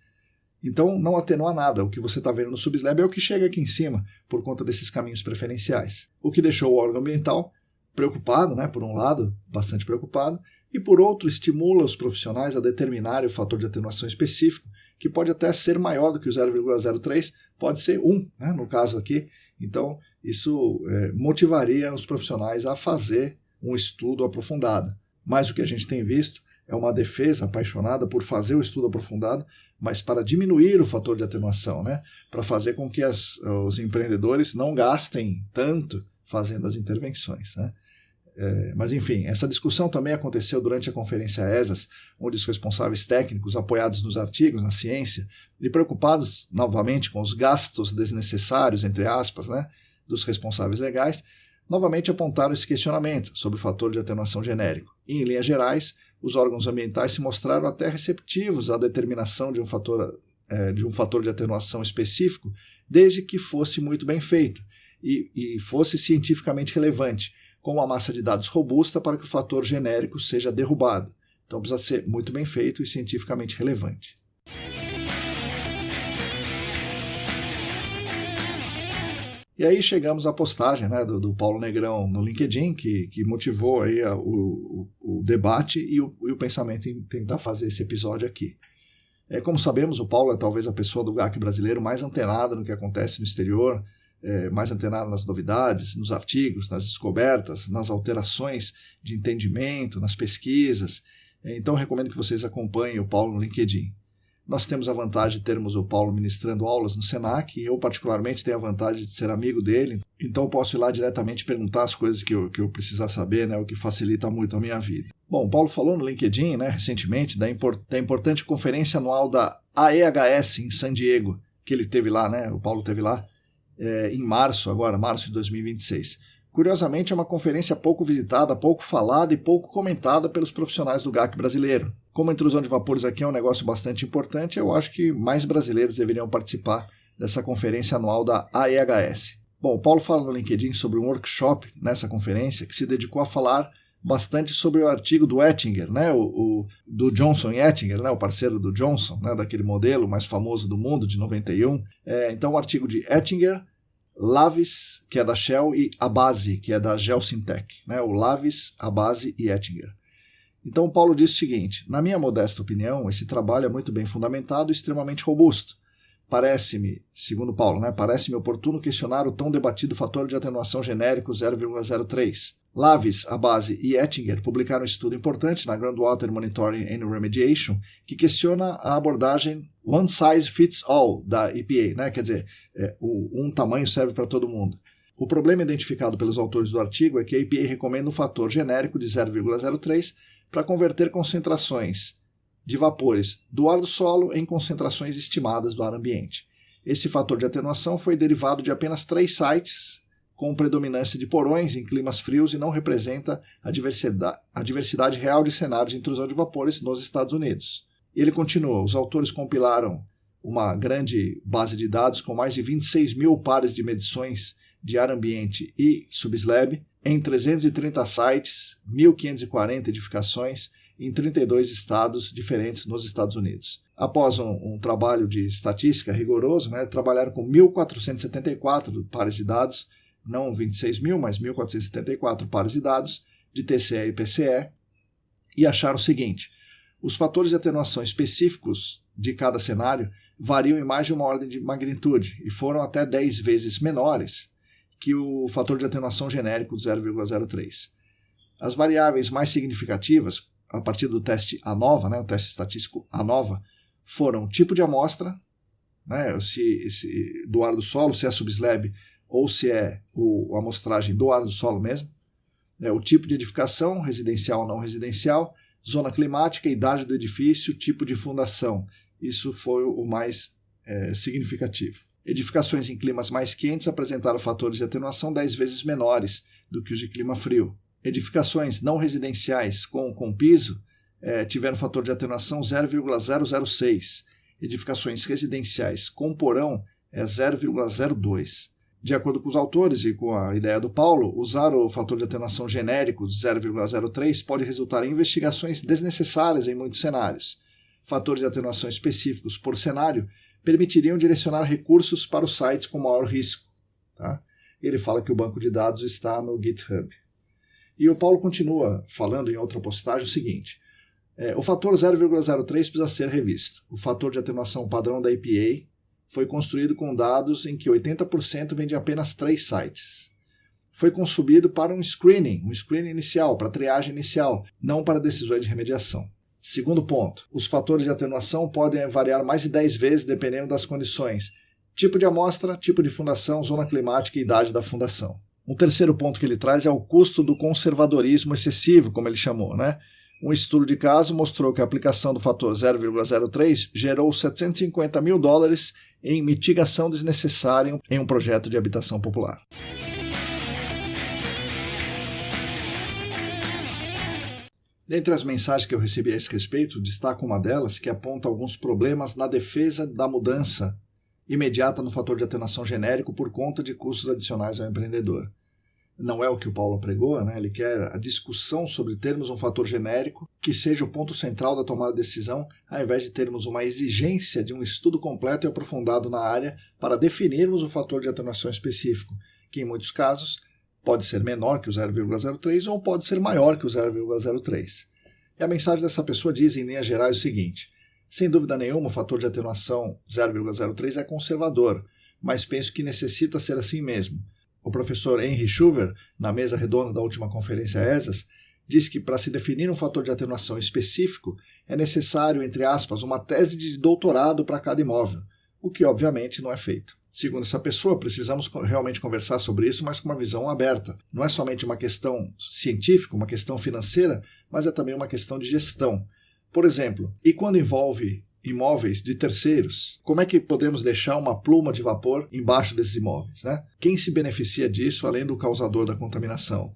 Então não atenua nada, o que você está vendo no subslab é o que chega aqui em cima, por conta desses caminhos preferenciais. O que deixou o órgão ambiental preocupado, né, por um lado, bastante preocupado, e por outro estimula os profissionais a determinarem o fator de atenuação específico, que pode até ser maior do que o 0,03, pode ser 1, né, no caso aqui. Então isso motivaria os profissionais a fazer um estudo aprofundado. Mas o que a gente tem visto é uma defesa apaixonada por fazer o estudo aprofundado, mas para diminuir o fator de atenuação, né? Para fazer com que os empreendedores não gastem tanto fazendo as intervenções, né? Mas enfim, essa discussão também aconteceu durante a conferência ESAS, onde os responsáveis técnicos, apoiados nos artigos, na ciência, e preocupados novamente com os gastos desnecessários, entre aspas, né, dos responsáveis legais, novamente apontaram esse questionamento sobre o fator de atenuação genérico. E, em linhas gerais, os órgãos ambientais se mostraram até receptivos à determinação de um fator de atenuação específico, desde que fosse muito bem feito e fosse cientificamente relevante, com uma massa de dados robusta para que o fator genérico seja derrubado. Então precisa ser muito bem feito e cientificamente relevante. E aí chegamos à postagem, né, do Paulo Negrão no LinkedIn, que motivou aí o debate e o pensamento em tentar fazer esse episódio aqui. Como sabemos, o Paulo é talvez a pessoa do GAC brasileiro mais antenada no que acontece no exterior, mais antenado nas novidades, nos artigos, nas descobertas, nas alterações de entendimento, nas pesquisas. Então, recomendo que vocês acompanhem o Paulo no LinkedIn. Nós temos a vantagem de termos o Paulo ministrando aulas no Senac, e eu particularmente tenho a vantagem de ser amigo dele, então eu posso ir lá diretamente perguntar as coisas que eu precisar saber, né, o que facilita muito a minha vida. Bom, o Paulo falou no LinkedIn, né, recentemente, da importante conferência anual da AEHS em San Diego, que ele teve lá, né, o Paulo teve lá, em março de 2026. Curiosamente, é uma conferência pouco visitada, pouco falada e pouco comentada pelos profissionais do GAC brasileiro. Como a intrusão de vapores aqui é um negócio bastante importante, eu acho que mais brasileiros deveriam participar dessa conferência anual da AEHS. Bom, o Paulo fala no LinkedIn sobre um workshop nessa conferência que se dedicou a falar bastante sobre o artigo do Ettinger, né, do Johnson e Ettinger, né, o parceiro do Johnson, né, daquele modelo mais famoso do mundo, de 91. Então, o artigo de Ettinger, Lavis, que é da Shell, e Abasi, que é da Geosyntec, né, o Lavis, Abasi e Ettinger. Então, o Paulo diz o seguinte: na minha modesta opinião, esse trabalho é muito bem fundamentado e extremamente robusto. Parece-me, segundo Paulo, né, parece-me oportuno questionar o tão debatido fator de atenuação genérico 0,03. Lavis, Abasi e Ettinger publicaram um estudo importante na Groundwater Monitoring and Remediation que questiona a abordagem One Size Fits All da EPA, né? Quer dizer, um tamanho serve para todo mundo. O problema identificado pelos autores do artigo é que a EPA recomenda um fator genérico de 0,03 para converter concentrações de vapores do ar do solo em concentrações estimadas do ar ambiente. Esse fator de atenuação foi derivado de apenas 3 sites, com predominância de porões em climas frios e não representa a diversidade real de cenários de intrusão de vapores nos Estados Unidos. E ele continua, os autores compilaram uma grande base de dados com mais de 26 mil pares de medições de ar ambiente e subslab em 330 sites, 1.540 edificações em 32 estados diferentes nos Estados Unidos. Após um trabalho de estatística rigoroso, trabalharam com 1.474 pares de dados, não 26 mil, mas 1.474 pares de dados de TCE e PCE, e acharam o seguinte: os fatores de atenuação específicos de cada cenário variam em mais de uma ordem de magnitude e foram até 10 vezes menores que o fator de atenuação genérico de 0,03. As variáveis mais significativas, a partir do teste ANOVA, o teste estatístico ANOVA, foram o tipo de amostra, se do ar do solo, se é subslab ou se é a amostragem do ar do solo mesmo, o tipo de edificação, residencial ou não residencial, zona climática, idade do edifício, tipo de fundação. Isso foi o mais significativo. Edificações em climas mais quentes apresentaram fatores de atenuação 10 vezes menores do que os de clima frio. Edificações não residenciais com piso tiveram fator de atenuação 0,006. Edificações residenciais com porão 0,02. De acordo com os autores e com a ideia do Paulo, usar o fator de atenuação genérico de 0,03 pode resultar em investigações desnecessárias em muitos cenários. Fatores de atenuação específicos por cenário permitiriam direcionar recursos para os sites com maior risco. Tá? Ele fala que o banco de dados está no GitHub. E o Paulo continua falando em outra postagem o seguinte: o fator 0,03 precisa ser revisto. O fator de atenuação padrão da EPA foi construído com dados em que 80% vem de apenas 3 sites. Foi concebido para um screening inicial, para triagem inicial, não para decisões de remediação. Segundo ponto, os fatores de atenuação podem variar mais de 10 vezes dependendo das condições: tipo de amostra, tipo de fundação, zona climática e idade da fundação. Um terceiro ponto que ele traz é o custo do conservadorismo excessivo, como ele chamou, Um estudo de caso mostrou que a aplicação do fator 0,03 gerou $750 mil em mitigação desnecessária em um projeto de habitação popular. Dentre as mensagens que eu recebi a esse respeito, destaco uma delas que aponta alguns problemas na defesa da mudança imediata no fator de atenuação genérico por conta de custos adicionais ao empreendedor. Não é o que o Paulo pregou, Ele quer a discussão sobre termos um fator genérico que seja o ponto central da tomada de decisão, ao invés de termos uma exigência de um estudo completo e aprofundado na área para definirmos o fator de atenuação específico, que em muitos casos pode ser menor que o 0,03 ou pode ser maior que o 0,03. E a mensagem dessa pessoa diz, em linhas gerais, o seguinte: sem dúvida nenhuma, o fator de atenuação 0,03 é conservador, mas penso que necessita ser assim mesmo. O professor Henry Shriver, na mesa redonda da última conferência ESAS, disse que para se definir um fator de atenuação específico é necessário, entre aspas, uma tese de doutorado para cada imóvel, o que obviamente não é feito. Segundo essa pessoa, precisamos realmente conversar sobre isso, mas com uma visão aberta. Não é somente uma questão científica, uma questão financeira, mas é também uma questão de gestão. Por exemplo, e quando envolve imóveis de terceiros, como é que podemos deixar uma pluma de vapor embaixo desses imóveis? Quem se beneficia disso, além do causador da contaminação?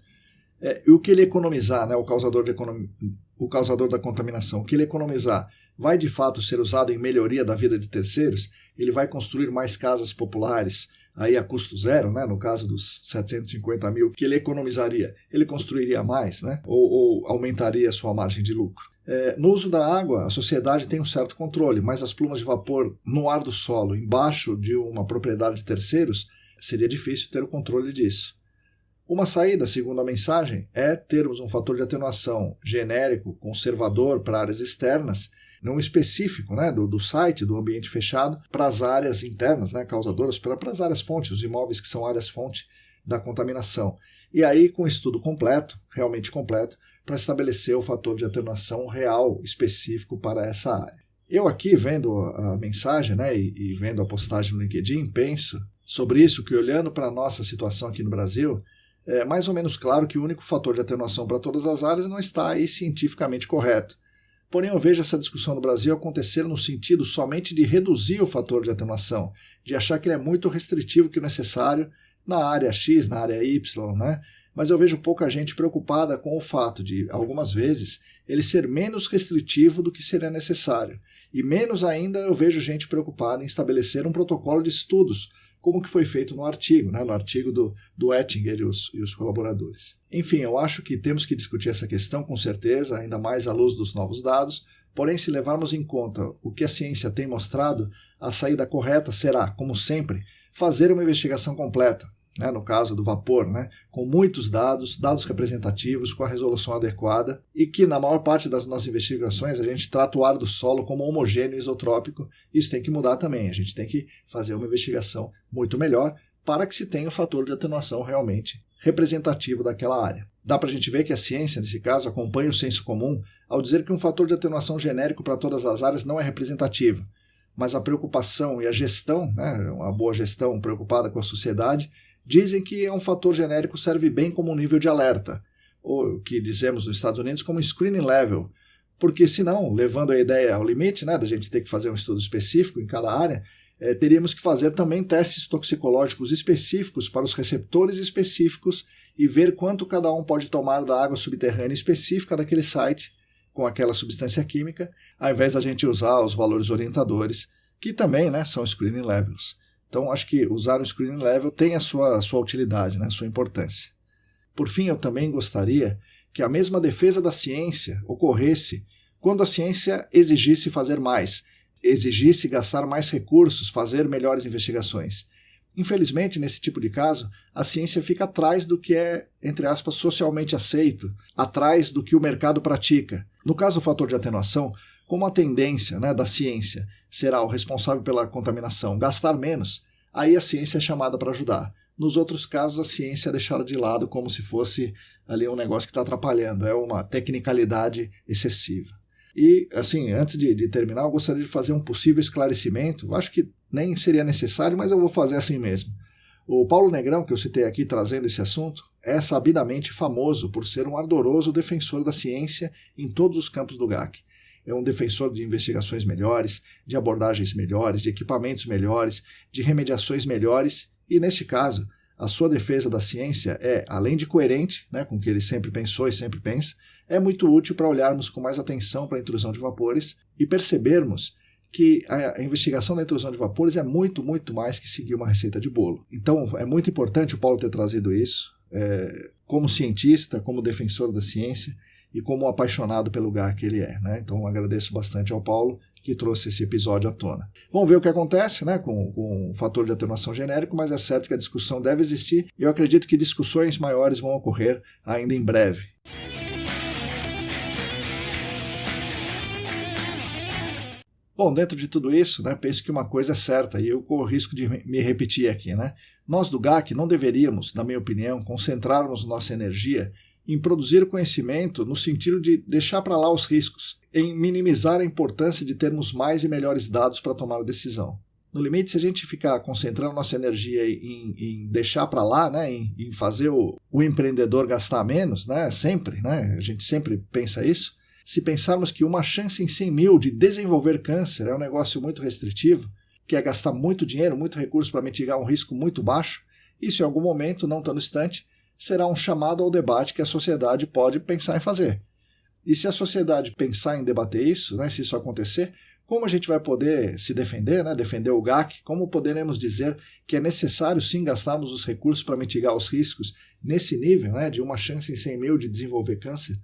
E o que ele economizar, o causador da contaminação, o que ele economizar vai de fato ser usado em melhoria da vida de terceiros? Ele vai construir mais casas populares aí a custo zero, no caso dos 750 mil que ele economizaria, ele construiria mais, ou aumentaria a sua margem de lucro. No uso da água, a sociedade tem um certo controle, mas as plumas de vapor no ar do solo, embaixo de uma propriedade de terceiros, seria difícil ter o controle disso. Uma saída, segundo a mensagem, é termos um fator de atenuação genérico, conservador para áreas externas, não específico do site, do ambiente fechado, para as áreas internas, causadoras, para as áreas fonte, os imóveis que são áreas fonte da contaminação. E aí, com estudo completo, realmente completo, para estabelecer o fator de atenuação real, específico para essa área. Eu aqui, vendo a mensagem e vendo a postagem no LinkedIn, penso sobre isso, que olhando para a nossa situação aqui no Brasil, é mais ou menos claro que o único fator de atenuação para todas as áreas não está aí cientificamente correto. Porém, eu vejo essa discussão no Brasil acontecer no sentido somente de reduzir o fator de atenuação, de achar que ele é muito restritivo que o necessário na área X, na área Y, né? Mas eu vejo pouca gente preocupada com o fato de, algumas vezes, ele ser menos restritivo do que seria necessário. E menos ainda eu vejo gente preocupada em estabelecer um protocolo de estudos, como que foi feito no artigo, né? No artigo do Ettinger e os colaboradores. Enfim, eu acho que temos que discutir essa questão com certeza, ainda mais à luz dos novos dados, porém, se levarmos em conta o que a ciência tem mostrado, a saída correta será, como sempre, fazer uma investigação completa, né, no caso do vapor, né, com muitos dados representativos, com a resolução adequada, e que na maior parte das nossas investigações a gente trata o ar do solo como homogêneo e isotrópico. Isso tem que mudar também, a gente tem que fazer uma investigação muito melhor para que se tenha o fator de atenuação realmente representativo daquela área. Dá para a gente ver que a ciência, nesse caso, acompanha o senso comum ao dizer que um fator de atenuação genérico para todas as áreas não é representativo, mas a preocupação e a gestão, né, uma boa gestão preocupada com a sociedade, dizem que um fator genérico serve bem como um nível de alerta, ou o que dizemos nos Estados Unidos como screening level, porque senão, levando a ideia ao limite, né, da gente ter que fazer um estudo específico em cada área, teríamos que fazer também testes toxicológicos específicos para os receptores específicos e ver quanto cada um pode tomar da água subterrânea específica daquele site com aquela substância química, ao invés da gente usar os valores orientadores, que também, né, são screening levels. Então, acho que usar o screening level tem a sua utilidade, né, a sua importância. Por fim, eu também gostaria que a mesma defesa da ciência ocorresse quando a ciência exigisse fazer mais, exigisse gastar mais recursos, fazer melhores investigações. Infelizmente, nesse tipo de caso, a ciência fica atrás do que é, entre aspas, socialmente aceito, atrás do que o mercado pratica. No caso do fator de atenuação, como a tendência, né, da ciência será o responsável pela contaminação gastar menos, aí a ciência é chamada para ajudar. Nos outros casos, a ciência é deixada de lado como se fosse ali um negócio que está atrapalhando, é uma tecnicalidade excessiva. E, assim, antes de terminar, eu gostaria de fazer um possível esclarecimento. Acho que nem seria necessário, mas eu vou fazer assim mesmo. O Paulo Negrão, que eu citei aqui trazendo esse assunto, é sabidamente famoso por ser um ardoroso defensor da ciência em todos os campos do GAC. É um defensor de investigações melhores, de abordagens melhores, de equipamentos melhores, de remediações melhores, e, neste caso, a sua defesa da ciência é, além de coerente, né, com o que ele sempre pensou e sempre pensa, é muito útil para olharmos com mais atenção para a intrusão de vapores e percebermos que a investigação da intrusão de vapores é muito, muito mais que seguir uma receita de bolo. Então, é muito importante o Paulo ter trazido isso, como cientista, como defensor da ciência e como apaixonado pelo GAC que ele é, né? Então, agradeço bastante ao Paulo que trouxe esse episódio à tona. Vamos ver o que acontece, né, com o fator de atenuação genérico, mas é certo que a discussão deve existir e eu acredito que discussões maiores vão ocorrer ainda em breve. Bom, dentro de tudo isso, né, penso que uma coisa é certa, e eu corro o risco de me repetir aqui, né? Nós do GAC não deveríamos, na minha opinião, concentrarmos nossa energia em produzir conhecimento no sentido de deixar para lá os riscos, em minimizar a importância de termos mais e melhores dados para tomar decisão. No limite, se a gente ficar concentrando nossa energia em deixar para lá, né, em fazer o empreendedor gastar menos, né, sempre, né, a gente sempre pensa isso. Se pensarmos que uma chance em 100 mil de desenvolver câncer é um negócio muito restritivo, que é gastar muito dinheiro, muito recurso para mitigar um risco muito baixo, isso em algum momento, não tão distante, será um chamado ao debate que a sociedade pode pensar em fazer. E se a sociedade pensar em debater isso, né, se isso acontecer, como a gente vai poder se defender, né, defender o GAC? Como poderemos dizer que é necessário sim gastarmos os recursos para mitigar os riscos nesse nível, né, de uma chance em 100 mil de desenvolver câncer?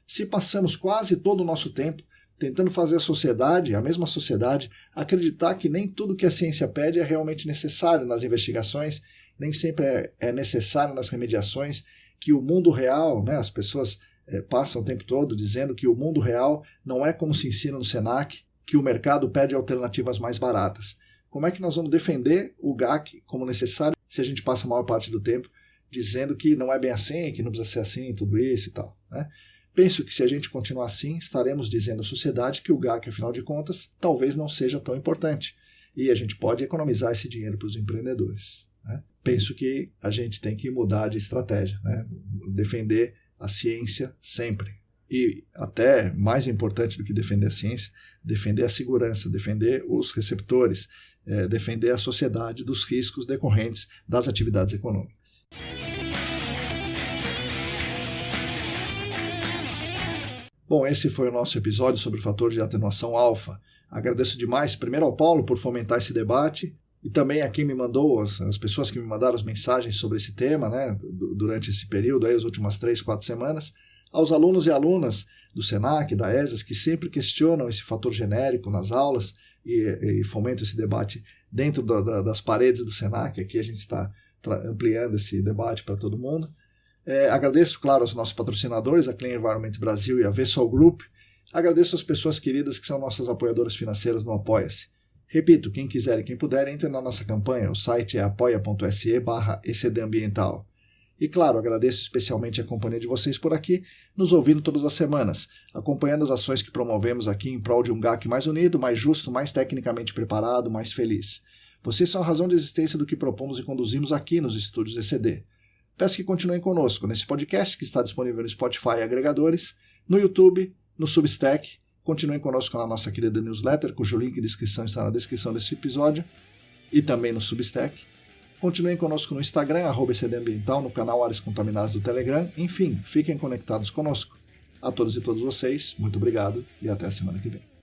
Se passamos quase todo o nosso tempo tentando fazer a mesma sociedade, acreditar que nem tudo que a ciência pede é realmente necessário nas investigações, nem sempre é necessário nas remediações, que o mundo real, né, as pessoas passam o tempo todo dizendo que o mundo real não é como se ensina no SENAC, que o mercado pede alternativas mais baratas. Como é que nós vamos defender o GAC como necessário se a gente passa a maior parte do tempo dizendo que não é bem assim, que não precisa ser assim, tudo isso e tal, né? Penso que se a gente continuar assim, estaremos dizendo à sociedade que o GAC, afinal de contas, talvez não seja tão importante. E a gente pode economizar esse dinheiro para os empreendedores, né? Penso que a gente tem que mudar de estratégia, né? Defender a ciência sempre. E até mais importante do que defender a ciência, defender a segurança, defender os receptores, defender a sociedade dos riscos decorrentes das atividades econômicas. Bom, esse foi o nosso episódio sobre o fator de atenuação alfa. Agradeço demais, primeiro ao Paulo por fomentar esse debate e também a quem me mandou, as pessoas que me mandaram as mensagens sobre esse tema, né, durante esse período, aí, as últimas 3-4 semanas, aos alunos e alunas do SENAC, da ESAS, que sempre questionam esse fator genérico nas aulas e fomentam esse debate dentro das paredes do SENAC. Aqui a gente está ampliando esse debate para todo mundo. Agradeço, claro, aos nossos patrocinadores, a Clean Environment Brasil e a Vessol Group. Agradeço às pessoas queridas que são nossas apoiadoras financeiras no Apoia-se. Repito, quem quiser e quem puder, entre na nossa campanha. O site é apoia.se/ecdambiental. E claro, agradeço especialmente a companhia de vocês por aqui, nos ouvindo todas as semanas, acompanhando as ações que promovemos aqui em prol de um GAC mais unido, mais justo, mais tecnicamente preparado, mais feliz. Vocês são a razão de existência do que propomos e conduzimos aqui nos estúdios ECD. Peço que continuem conosco nesse podcast que está disponível no Spotify e agregadores, no YouTube, no Substack. Continuem conosco na nossa querida newsletter, cujo link e descrição está na descrição desse episódio, e também no Substack. Continuem conosco no Instagram, @ecdambiental, no canal Áreas Contaminadas do Telegram. Enfim, fiquem conectados conosco. A todos e todas vocês, muito obrigado e até a semana que vem.